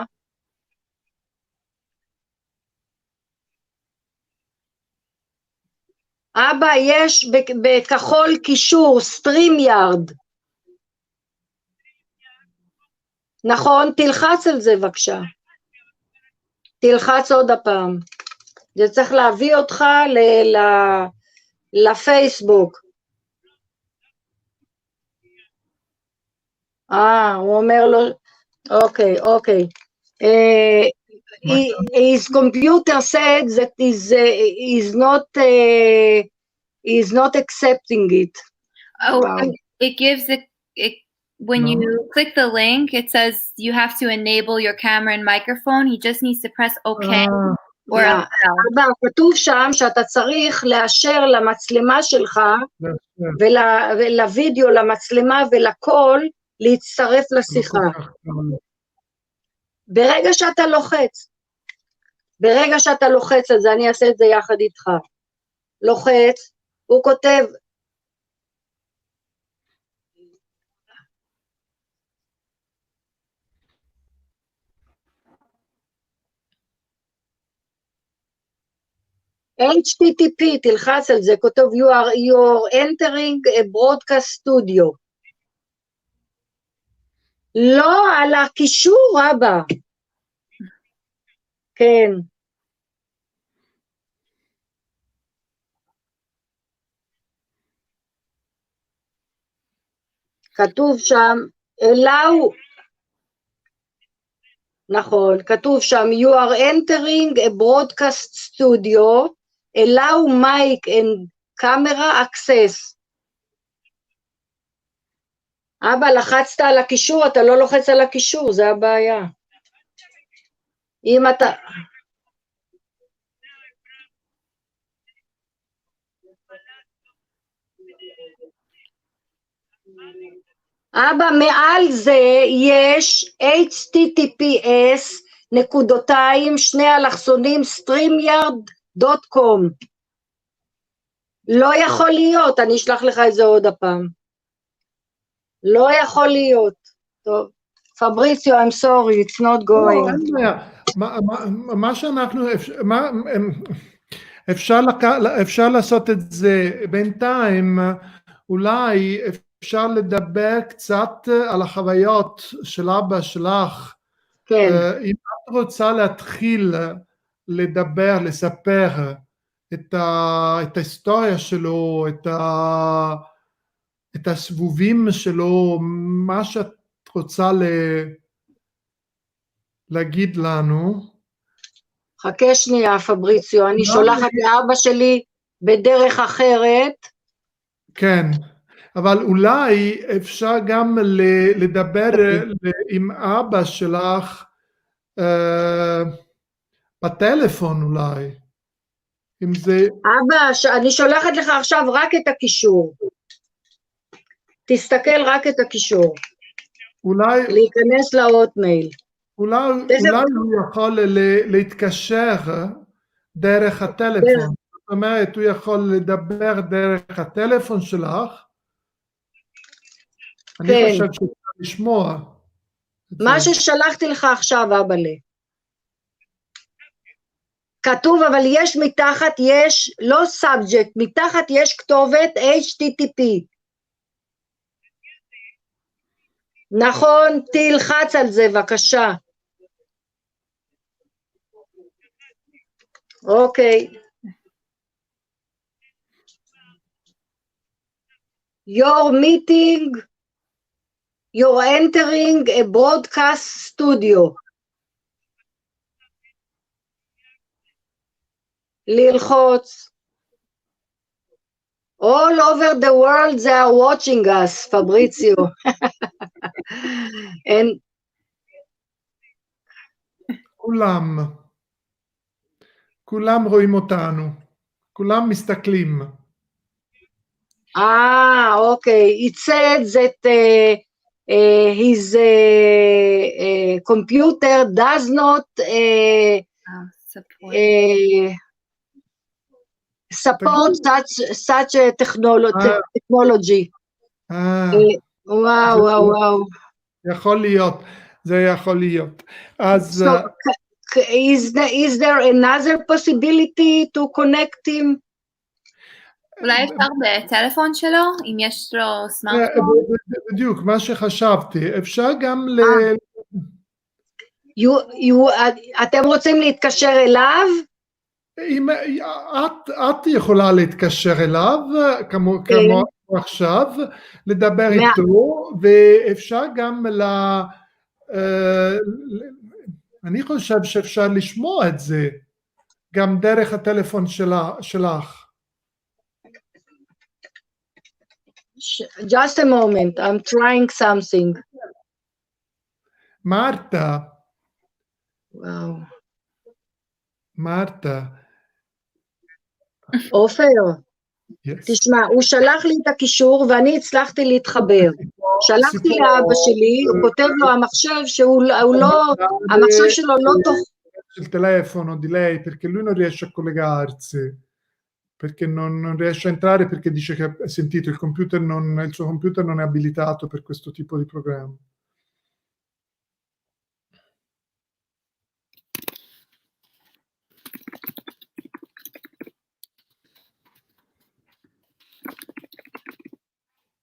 אבא, יש בכחול קישור, StreamYard. נכון, תלחץ על זה בבקשה. תלחץ עוד הפעם. זה צריך להביא אותך לפייסבוק. הוא אומר לו, אוקיי. His computer said that he's not accepting it. Oh, wow. It gives when you click the link, it says you have to enable your camera and microphone. He just needs to press OK. or כתוב שם שאתה צריך לאשר למצלמה שלך ולוידאו, למצלמה ולכל, להצטרף לשיחה. ברגע שאתה לוחץ על זה, אני אעשה את זה יחד איתך. לוחץ, הוא כותב, HTTP, תלחץ על זה, כותב, you're entering a broadcast studio. לא, על הקישור, אבא. כן. כתוב שם, allow, נכון, כתוב שם, you are entering a broadcast studio, allow mic and camera access. אבא, לחצת על הקישור, אתה לא לוחץ על הקישור, זה הבעיה. אם אתה... אבא, מעל זה יש https נקודותיים, שני אלכסונים, streamyard.com. לא יכול להיות, אני אשלח לך את זה עוד הפעם. לא יכול להיות. טוב, פבריציו, I'm sorry, it's not going. מה שאנחנו, אפשר לעשות את זה בינתיים, אולי אפשר לדבר קצת על החוויות של אבא שלך. כן. אם את רוצה להתחיל לדבר, לספר את ההיסטוריה שלו, את הסבובים שלו, מה שאת רוצה להגיד לנו. חכה שנייה, פבריציו, אני שולחת לאבא שלי בדרך אחרת. כן, אבל אולי אפשר גם לדבר עם אבא שלך בטלפון אולי. אם זה... אבא, אני שולחת לך עכשיו רק את הקישור. תסתכל רק את הקישור. אולי... להיכנס להוטמייל. אולי הוא יכול להתקשר דרך הטלפון. זאת אומרת, הוא יכול לדבר דרך הטלפון שלך. אני חושב שאתה לשמוע. מה ששלחתי לך עכשיו, אבאלה. כתוב, אבל יש מתחת, יש, לא סאבג'קט, מתחת יש כתובת HTTP. נכון, תלחץ על זה, בבקשה. Okay. You're entering a broadcast studio. ללחוץ. All over the world they are watching us, Fabrizio. And כולם רואים אותנו, כולם מסתכלים. Okay. It said that his computer does not support such a technology. וואו. יכול להיות, זה יכול להיות. אז... So, is there another possibility to connect him? אולי אפשר בטלפון שלו, אם יש לו סמארטפון? בדיוק, מה שחשבתי, אפשר גם אתם רוצים להתקשר אליו? את יכולה להתקשר אליו, כמו עכשיו, לדבר איתו, ואפשר גם אני חושב שאפשר לשמוע את זה, גם דרך הטלפון שלך. Just a moment, I'm trying something. Marta. Wow. Marta. עופר, תשמע, הוא שלח לי את הקישור ואני הצלחתי להתחבר. שלחתי לאבא שלי, הוא כותב לו המחשב שהוא לא, המחשב שלו לא תוך... Il telefono di lei perché lui non riesce a collegarsi, perché non riesce a entrare perché dice che ha sentito il suo computer non è abilitato per questo tipo di programma.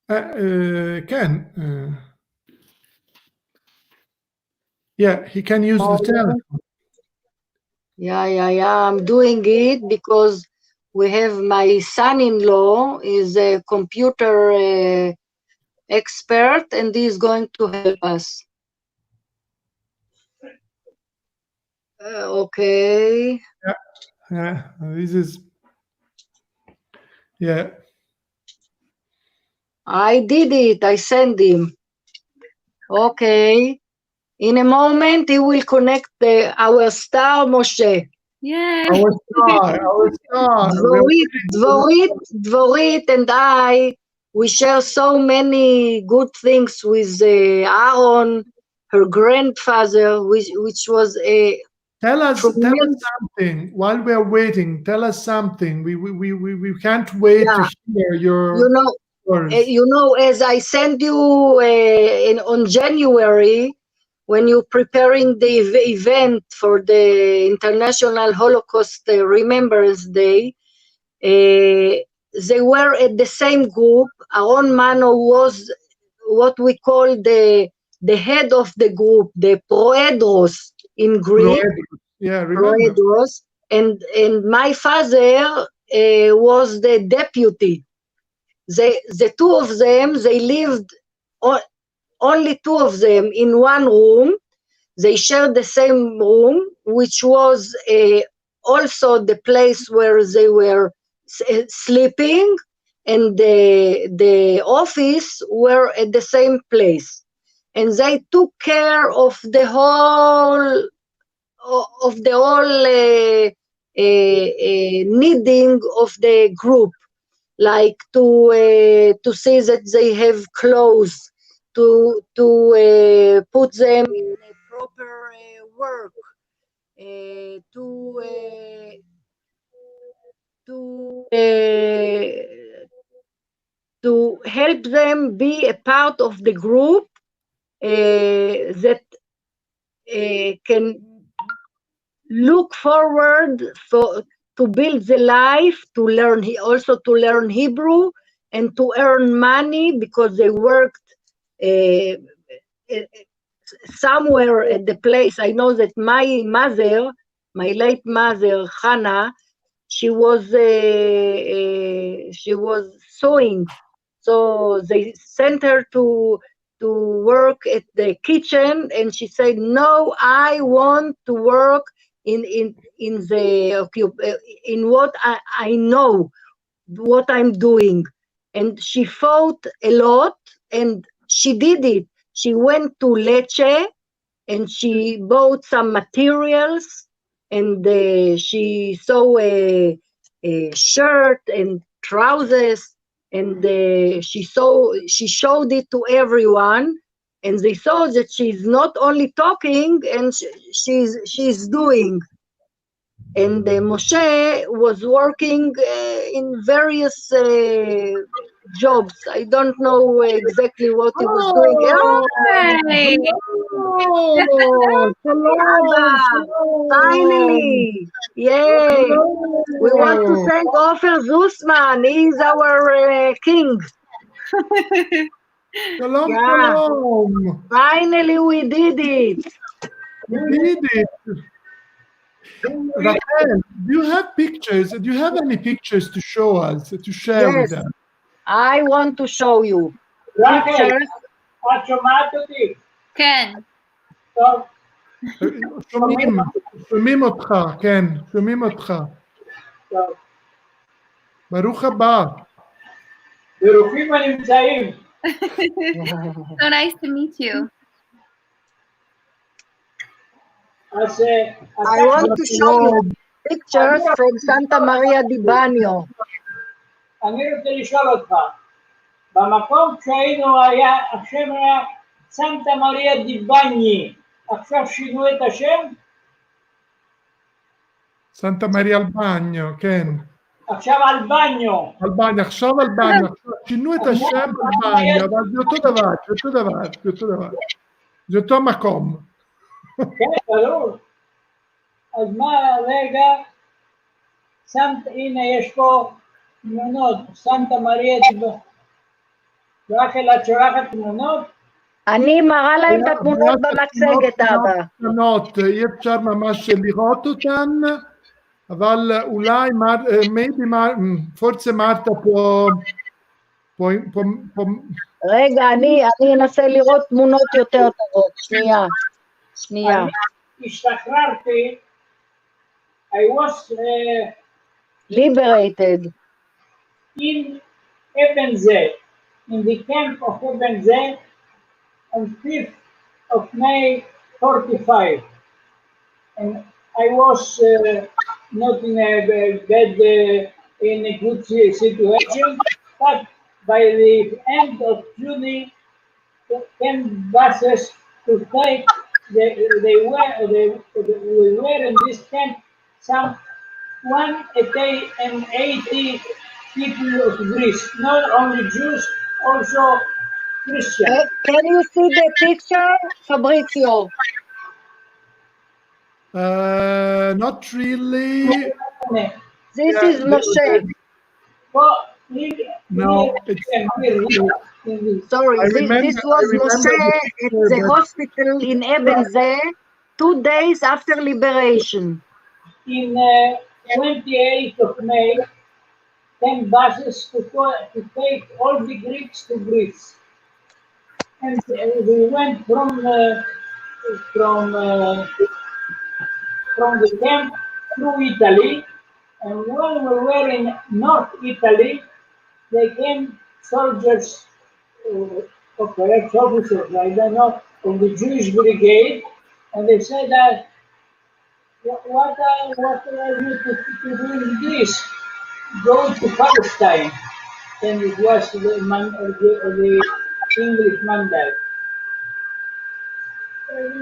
Ken, yeah, he can use the telephone. Yeah, I'm doing it because we have my son-in-law is a computer expert and he's going to help us. Okay. Yeah, this is, yeah. I did it, I sent him. Okay. In a moment, he will connect our star, Moshe. Yeah. Our star. Dvorit and I, we share so many good things with Aaron, her grandfather, which was a... Tell us something while we are waiting. Tell us something. We can't wait to hear your... You know, as I sent you on January, when you're preparing the event for the International Holocaust Remembrance Day, they were at the same group. Aaron Mano was what we call the head of the group, the proedros in Greek. Yeah, remember. Proedros. And my father was the deputy. The two of them, they lived, only two of them in one room. They shared the same room, which was also the place where they were sleeping, and the office were at the same place. And they took care of the whole needing of the group. Like to see that they have clothes, to put them in a proper work, to help them be a part of the group that can look forward to build the life, to learn Hebrew, and to earn money because they worked somewhere at the place. I know that my my late mother, Hannah, she was sewing. So they sent her to work at the kitchen, and she said, "No, I want to work in what I know, what I'm doing." And she fought a lot, and she did it. She went to Lecce, and she bought some materials, and she saw a shirt and trousers, and she showed it to everyone, and they saw that she's not only talking, and she's doing. And Moshe was working in various jobs. I don't know exactly what he was doing. Hey. Oh, Abba, finally, yay! We want to thank Ofer Zusman. He's our king. Shalom, Yeah. shalom. Finally, we did it. We did it. Rachel, do you have pictures? Do you have any pictures to show us, to share with Yes. us? I want to show you רחל, pictures. את שומעת אותי? כן. טוב, שומעים אותך, כן, שומעים אותך. טוב. ברוך הבא. ברוכים הנמצאים. So nice to meet you. אז I want to show you pictures from Santa Maria di Bagno. אני רוצה לשאול אותך, במקום שהיינו השם היה סנטה מריה די בני, עכשיו שינו את השם? סנטה מריה אלבניו, כן. עכשיו אלבניו. אלבניה, עכשיו אלבניה. שינו את השם אלבניה, אבל זה אותו דבר, זה אותו דבר. זה אותו מקום. כן, ברור. אז מה, רגע, הנה יש פה תמונות, סנטה מריה די בני. רחל, את שולחת תמונות? אני מראה להם את התמונות במצגת, אבא. אי אפשר ממש לראות אותן, אבל אולי, פורצה מרתה פה, רגע, אני אנסה לראות תמונות יותר טובות. שנייה. אני השתחררתי, I was liberated. in Ebenzeh, in the camp of Ebenzeh, on 5th of May 45. And I was not in a bad, in a good situation, but by the end of June, 10 buses to take, we were in this camp, some 180 people of Greece, not only Jews, also Christians. Can you see the picture, Fabrizio? Not really. This is Moshe. No, sorry, this was Moshe at the hospital in Ebenzeh 2 days after liberation. In 28th of May, 10 buses to take all the Greeks to Greece. And we went from the camp through Italy, and when we were in North Italy, they came soldiers, officers, I don't know, of the Jewish brigade, and they said that, what are you to do in Greece? Go to Palestine. And it was the English mandate.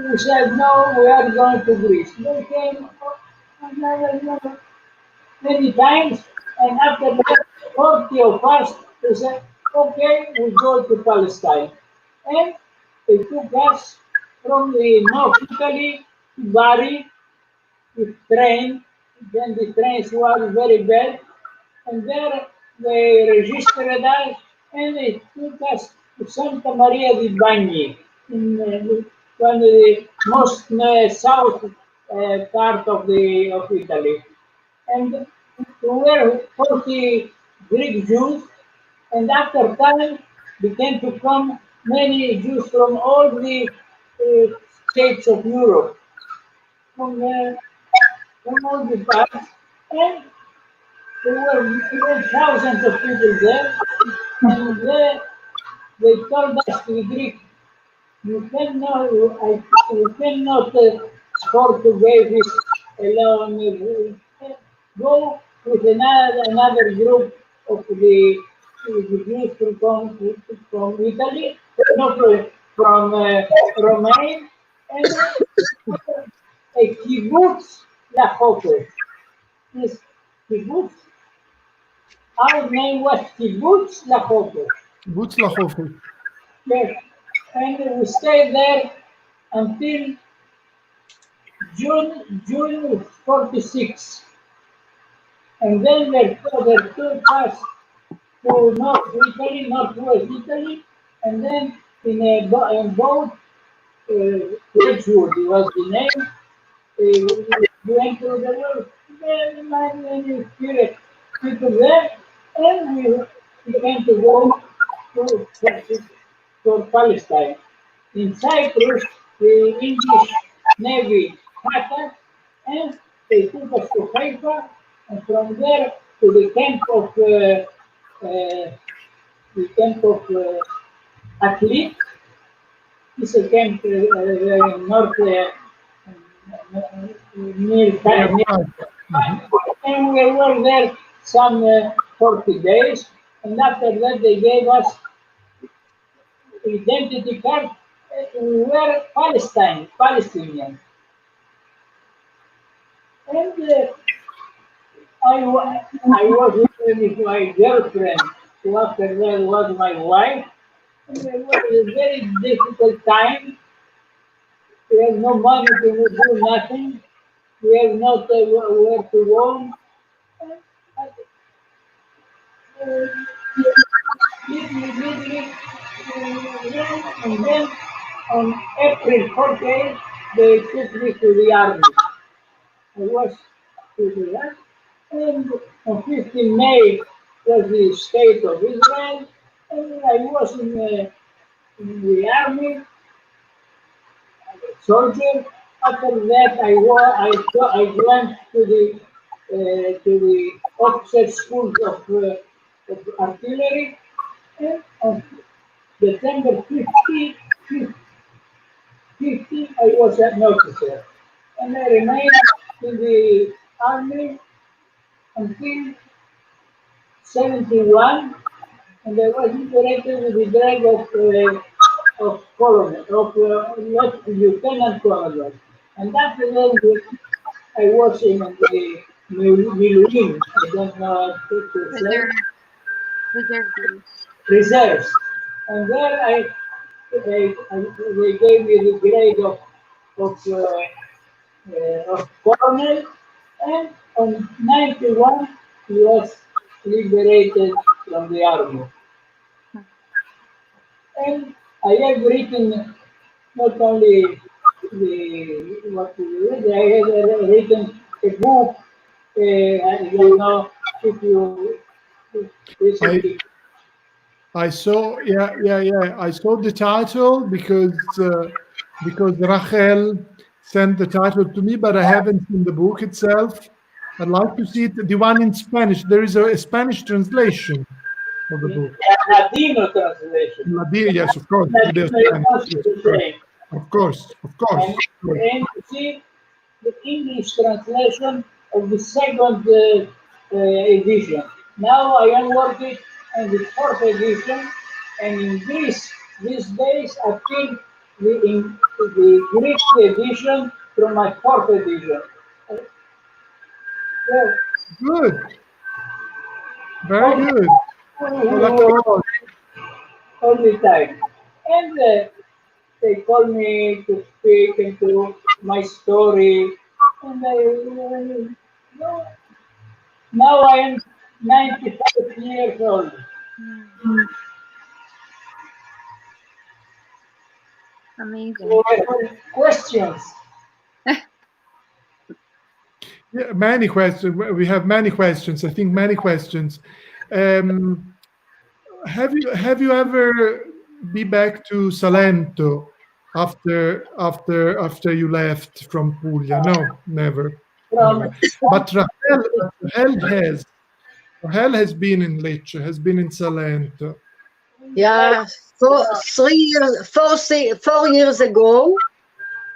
We said, no, we are going to Greece. They came many times, and after that, 40 of us, they said, okay, we go to Palestine. And they took us from the North Italy to Bari with train. Then the trains were very bad, and there they registered us, and they took us to Santa Maria di Bagni, in one of the most part of Italy. And there were 40 Greek Jews, and after time began to come many Jews from all the states of Europe, from, from all the parts, and there were thousands of people there, and they told us to the Greek, you cannot, you cannot afford to give this alone. Go with another group of the Jews from Italy, not from Romania, and a kibbutz lachofer. This kibbutz, our name was kibbutz lachofer. Kibbutz Lachofer. Yes, and we stayed there until June 46. And then they took us to Northwest Italy, and then in a boat, Wedgwood was the name. We went to the world, very many people there, and we began to go to Palestine. In Cyprus, the English Navy had us, and they took us to Haifa, and from there to the camp of Atlit. It's a camp north near and we were there some 40 days, and after that they gave us identity card. We were Palestinian. And I was with my girlfriend, who after that was my wife. And it was a very difficult time. We have no money to do nothing. We have not where to go. And then on April 14th, they took me to the army. I was to the army. And on 15 May was the state of Israel. And I was in the army, soldier. After that, I went to the officer schools of artillery. And on December 50, I was an officer. And I remained in the army until 71, and I was decorated with the rank of colonel, of lieutenant colonel. And after that, I was in the Miluim. I don't know how to say. Reserves. And there they gave me the grade of colonel, and on 91 he was liberated from the army. And I have written not only what we read, I have written a book. I don't know if you recently. I saw, I saw the title because Rachel sent the title to me, but I haven't seen the book itself. I'd like to see it, the one in Spanish. There is a Spanish translation of the book. Ladino translation. Ladino, yes, of course. Of course. And you see the English translation of the second edition. Now I am working on the fourth edition, and in these days I think the Greek edition from my fourth edition. Yeah. Good. Very good. All the time. And they call me to speak into my story. And now I am 95 years old. Amazing. Questions? Yeah, many questions. We have many questions. I think many questions. Have you ever been back to Salento after you left from Puglia? No, never. From But Rahel has been in Lecce, has been in Salento. Yeah, 4 years ago,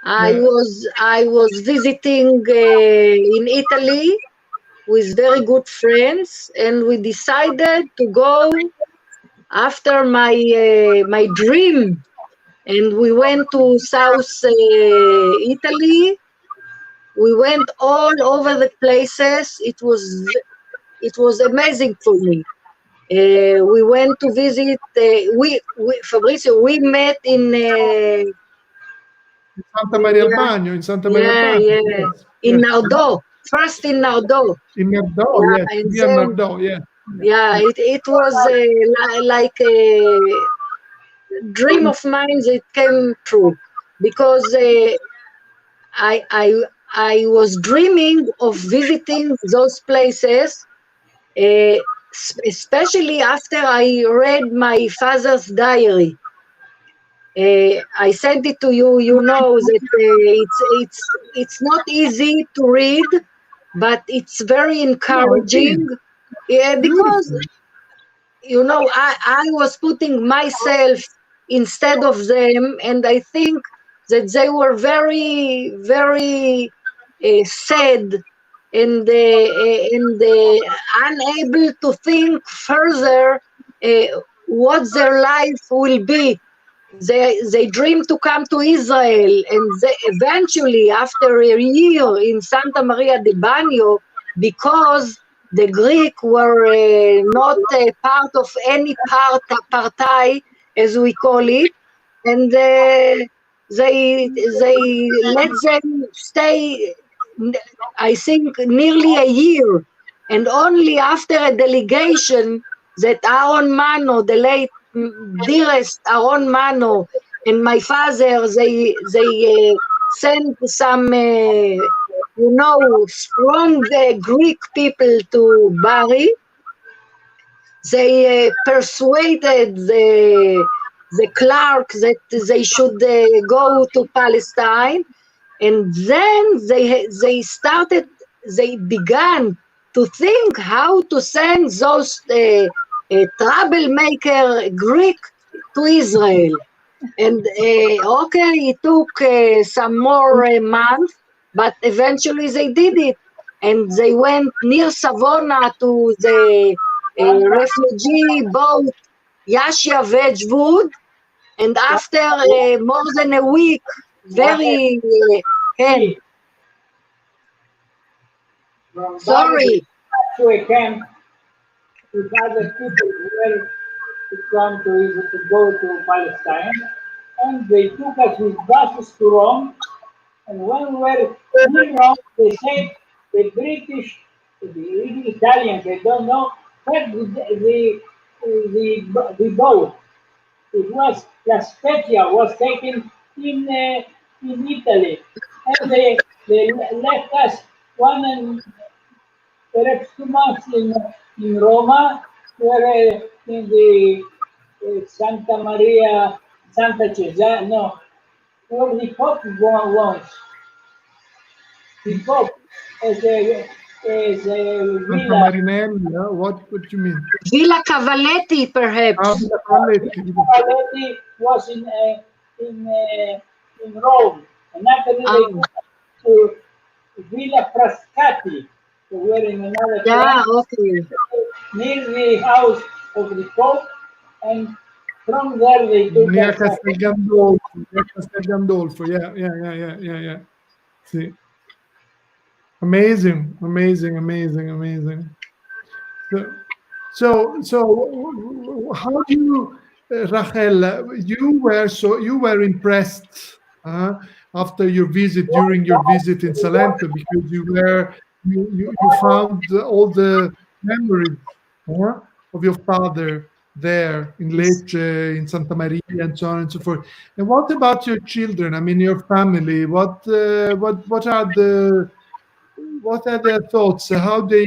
I was visiting in Italy with very good friends, and we decided to go after my dream, and we went to South Italy. We went all over the places. It was amazing for me. We went to visit. Fabrizio, we met in Santa Maria al Bagno, in Santa Maria al Bagno. Yes. In Nardò. First in Nardò. In Nardò, yes. And Via Nardò, yeah. Yeah, it was like a dream of mine that came true, because I was dreaming of visiting those places, especially after I read my father's diary. I sent it to you. You know that it's not easy to read, but it's very encouraging. Yeah, because you know I was putting myself instead of them, and I think that they were very, very sad and unable to think further what their life will be. They dream to come to Israel, and they eventually, after a year in Santa Maria de Bagno, because the Greek were not part of any party, as we call it, and they let them stay, I think, nearly a year, and only after a delegation that Aaron Mano, the late dearest Aaron Mano, and my father, they sent some strong Greek people to Bari. They persuaded the clerk that they should go to Palestine, and then they began to think how to send those troublemaker Greek to Israel. And it took some more months, but eventually they did it, and they went near Savona to the refugee boat Yashia Wedgwood, and after more than a week, very sorry. To a camp with other people who were to come to go to Palestine, and they took us with buses to Rome. And when we were in Rome, they said the British, the Italians, they don't know, had the boat. It was La Spezia was taken in Italy, and they left us 1 and perhaps 2 months in Roma, where in the Santa Maria, Santa Cesare, no, where the Pope was. The Pope as a villa. Marinelli, what do you mean? Villa Cavaletti, perhaps. Villa Cavaletti. Cavaletti was in Rome, and after they went to Villa Frascati, who were in another place, near the house of the Pope, and from there they took near Castel Gandolfo. Yeah. See. Amazing. So how do you, Rachel? You were impressed after your visit, during your visit in Salento, because you found all the memories of your father there in Lecce, in Santa Maria, and so on and so forth. And what about your children? I mean, your family. What are what are their thoughts? How they?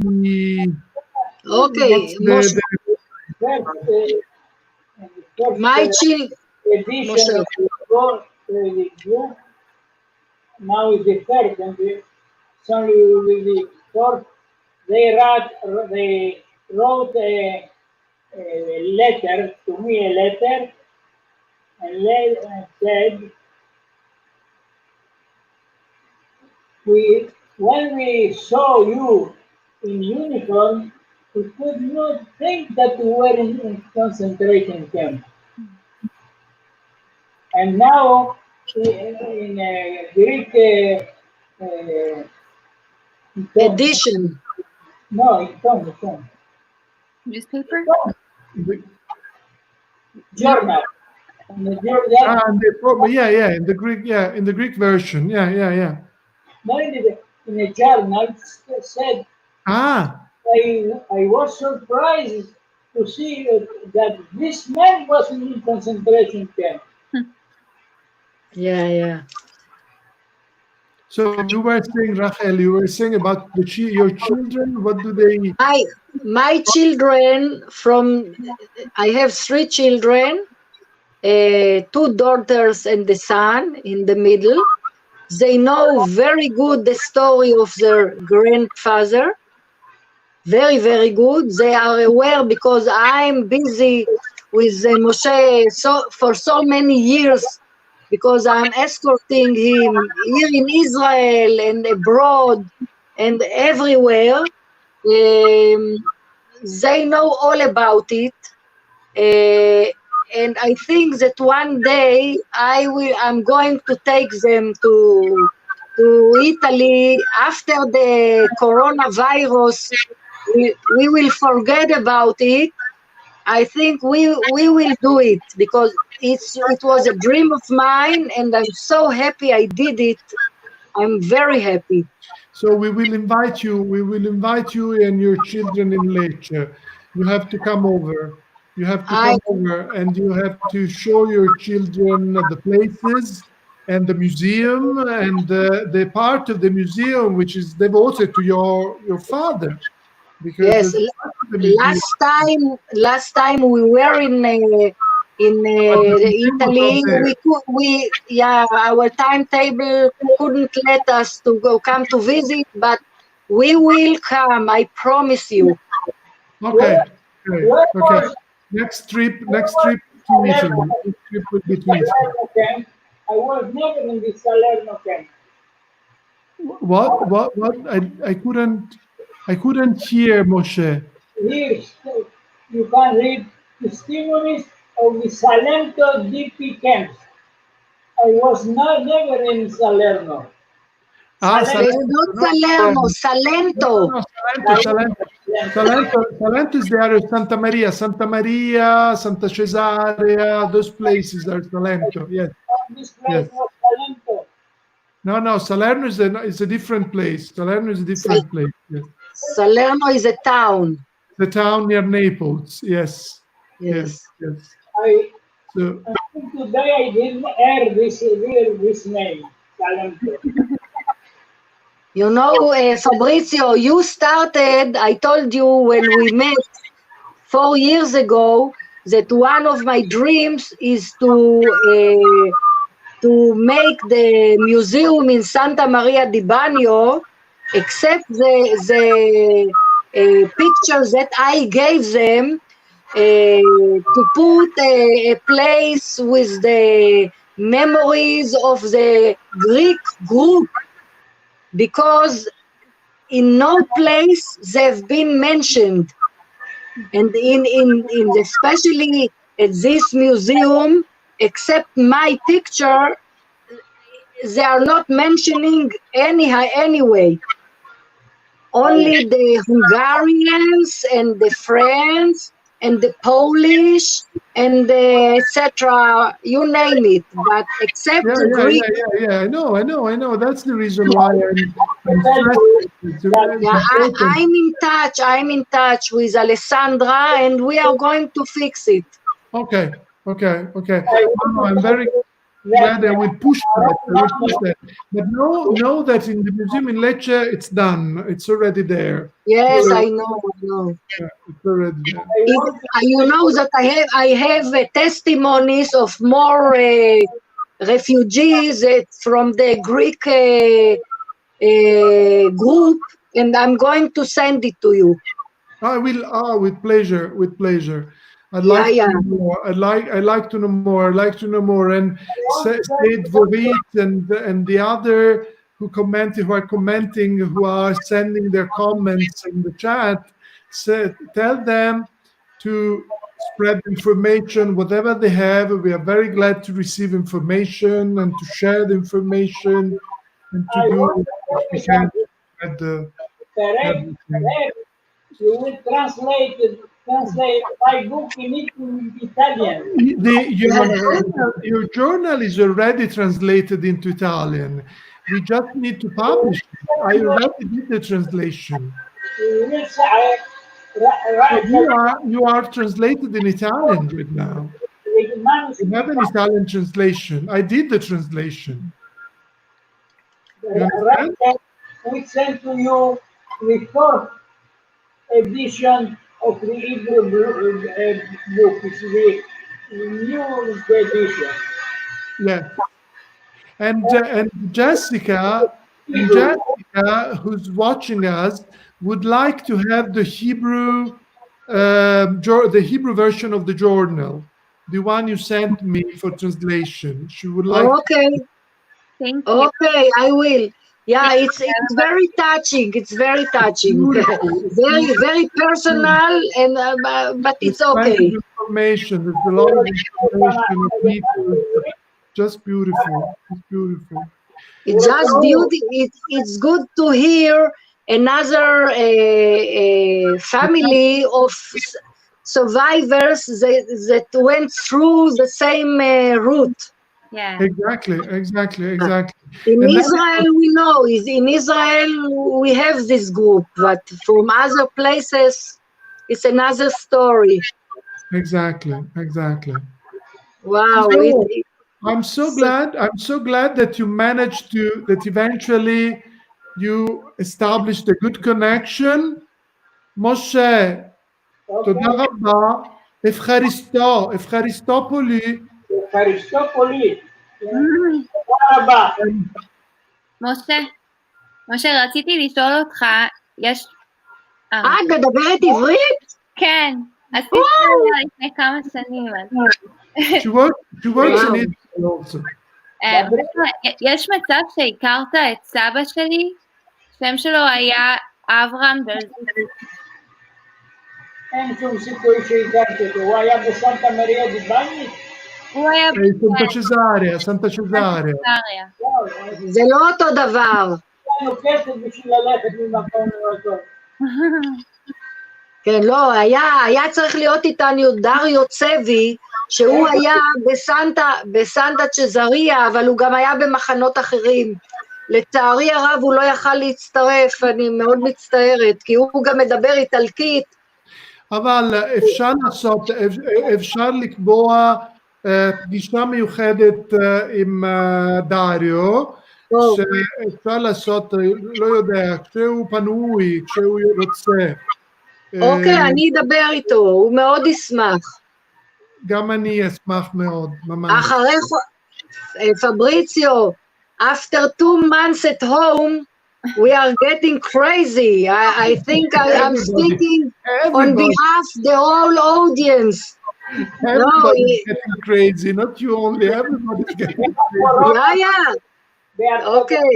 Okay, what's my child, edition Moshe. of the fourth group. Now is the third, and it's only with the fourth. They wrote a letter to me, a letter, and said, when we saw you in uniform, we could not think that you were in concentration camp. And now, in Greek Edition. No, in tongue. Newspaper? Journal. in the Greek, in the Greek version, No, in a journal said, I was surprised to see that this man was in concentration camp. Yeah. So you were saying, Rachel, you were saying about your children. What do they? My children I have 3 children, 2 daughters and the son in the middle. They know very good the story of their grandfather. Very, very good. They are aware because I'm busy with Moshe for so many years, because I'm escorting him here in Israel and abroad and everywhere. They know all about it. And I think that one day I'm going to take them to Italy after the coronavirus. We will forget about it. I think we will do it because it was a dream of mine, and I'm so happy I did it. I'm very happy. So we will invite you. We will invite you and your children in Lecce. You have to come over. You have to come over, and you have to show your children the places and the museum and the part of the museum which is devoted to your father. Because last time we were in Italy, our timetable couldn't let us to come to visit, but we will come. I promise you. Okay. Next trip to Italy. Next trip will be to Italy. I was never in the Salerno camp. What? I couldn't hear, Moshe. Here you can read testimonies of the Salento DP Camps. I was never in Salerno. Salerno, Salento. Salento is the area of Santa Maria, Santa Cesarea. Those places are Salento. Yes. This place was Salento. No, Salerno is a different place. Salerno is a different place. Yes. Salerno is a town. The town near Naples. Yes. I think today I didn't hear this name, Salento. You know, Fabrizio, you started, I told you when we met 4 years ago, that one of my dreams is to make the museum in Santa Maria di Bagno, except the pictures that I gave them, to put a place with the memories of the Greek group, because in no place they've been mentioned, and especially at this museum, except my picture, they are not mentioning anyway. Only the Hungarians and the French and the Polish and the etc. You name it, but except the Greek. I know. That's the reason why I'm in touch with Alessandra, and we are going to fix it. Okay. glad I will push that. I will push that. But know that in the museum in Lecce, it's done. It's already there. Yes, So, I know. yeah, it's already there. You know that I have testimonies of more refugees from the Greek group, and I'm going to send it to you. I will. With pleasure. With pleasure. I'd Yeah, like yeah. to know more. I'd like to know more. I'd like to know more. And Said Vorit and the other who are commenting, who are sending their comments in the chat, tell them to spread information, whatever they have. We are very glad to receive information and to share the information and to do what we can to spread everything. You will translate my book in Italian. Your journal is already translated into Italian. We just need to publish it. I already did the translation. You are translated in Italian right now. You have an Italian translation. I did the translation. You understand? We sent to you the fourth edition of the Hebrew book. It's the new edition. Yeah. And Jessica, who's watching us, would like to have the Hebrew version of the journal, the one you sent me for translation. She would like. Okay. Thank you. Okay, I will. Yeah, it's very touching. It's very touching. very personal, and but it's okay. Information. There's a lot of information. Just beautiful. It's beautiful. It's just beauty. It's good to hear another family of survivors that went through the same route. Yeah. Exactly. In Israel, we know. In Israel, we have this group, but from other places, it's another story. Exactly. Wow. So, I'm so glad that you managed that eventually you established a good connection. Moshe, תודה רבה. Efcharistopoli. משה, רציתי לשאול אותך, יש... את מדברת עברית? כן, עשיתי עליה לפני כמה שנים. She works in Israel also. יש מצב שהכרת את סבא שלי? שם שלו היה אברהם בלזיקי. אין שום סיכוי שהכרתי אותו, הוא היה בסנטה מריה די בני? הוא היה סנטה שזריה. זה לא אותו דבר. היה כסף בשביל ללכת ממקום לאותו. כן, לא, היה צריך להיות איתנו דריו סבי, שהוא היה בסנטה צ'זריה, אבל הוא גם היה במחנות אחרים. לצערי הרב הוא לא יכל להצטרף, אני מאוד מצטערת, כי הוא גם מדבר איטלקית. אבל אפשר לקבוע פגישה מיוחדת עם דריו, שאפשר לעשות, לא יודע, כשהוא פנוי, כשהוא רוצה. אוקיי, אני אדבר איתו, הוא מאוד ישמח. גם אני אשמח מאוד, ממש. אחרי, פבריציו, after 2 months at home, we are getting crazy. I think I'm speaking on behalf of the whole audience. Everybody's getting crazy, not you only, everybody's getting crazy. Yeah. Okay.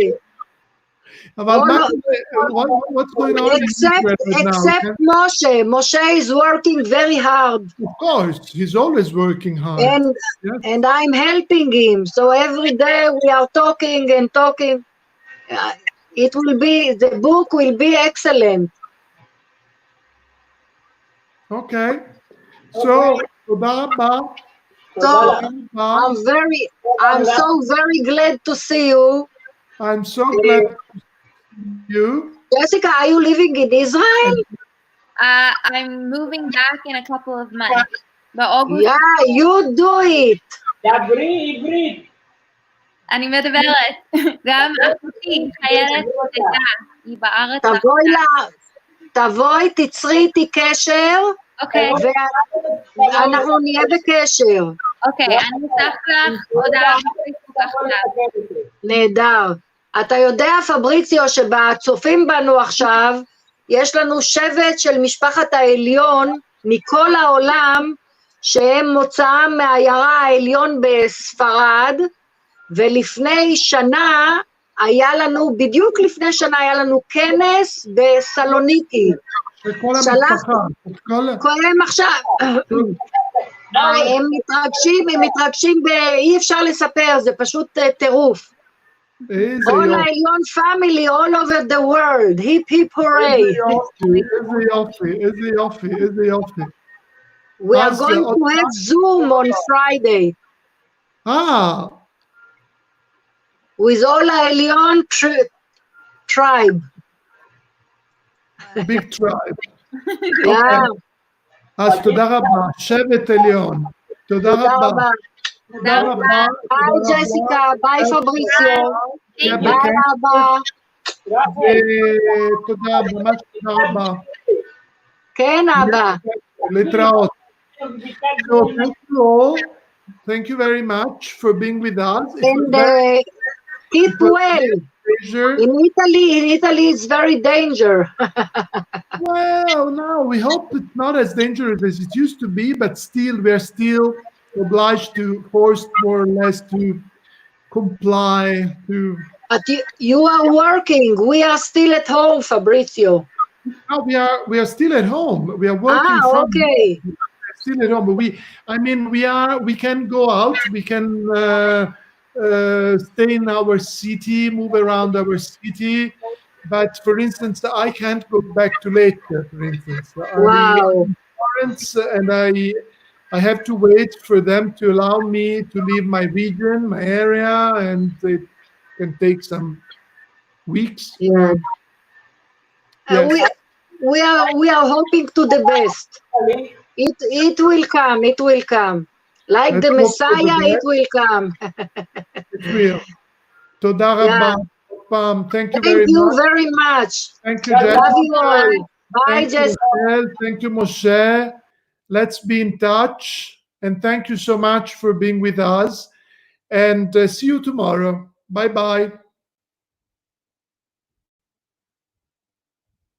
What's going on? Except Moshe. Moshe is working very hard. Of course, he's always working hard. And I'm helping him. So every day we are talking and talking. The book will be excellent. Okay. So, I'm so very glad to see you. I'm so glad to see you. Jessica, are you living in Israel? I'm moving back in a couple of months. But August... Yeah, you do it. דברי עברית. אני מדברת. גם אחותי, חיילת בודדה, היא בארץ תבואי, תצרי איתי קשר, אוקיי. ואנחנו נהיה בקשר. אוקיי, אני אשלח לך הודעה בפייסבוק עכשיו. נהדר. אתה יודע, פבריציו, שבצופים בנו עכשיו, יש לנו שבט של משפחת האליון מכל העולם, שהם מוצאם מהעיירה העליון בספרד, ולפני שנה, בדיוק לפני שנה היה לנו כנס בסלוניקי. הם עכשיו, הם מתרגשים, אי אפשר לספר, זה פשוט טירוף. All העליון family all over the world, hip hip hooray. איזה יופי. We are going to have Zoom on Friday. With all העליון tribe. Big tribe. Yeah. אז תודה רבה, שבט עליון. תודה רבה. ביי ג'סיקה, ביי פבריציו. ביי אבא. תודה, ממש תודה רבה. כן אבא. להתראות. So thank you all. Thank you very much for being with us. And keep well. In Italy it's very dangerous. Well, no, we hope it's not as dangerous as it used to be, but still, we are still obliged to, forced more or less to comply to. But you are working. We are still at home, Fabrizio. No, we are still at home. We are working. Okay. Still at home, but we can go out. We can stay in our city, move around our city. But for instance, I can't go back to Lecce, for instance. Wow. And I have to wait for them to allow me to leave my region, my area, and it can take some weeks. Yeah. Yes. We are hoping to the best. It will come. It will come. Like the Messiah, it will come. It will. תודה רבה. Thank you very much. Thank you very much. Thank you, Jess. Love you all. Bye, Jess. Thank you, Moshe. Let's be in touch. And thank you so much for being with us. And see you tomorrow. Bye-bye.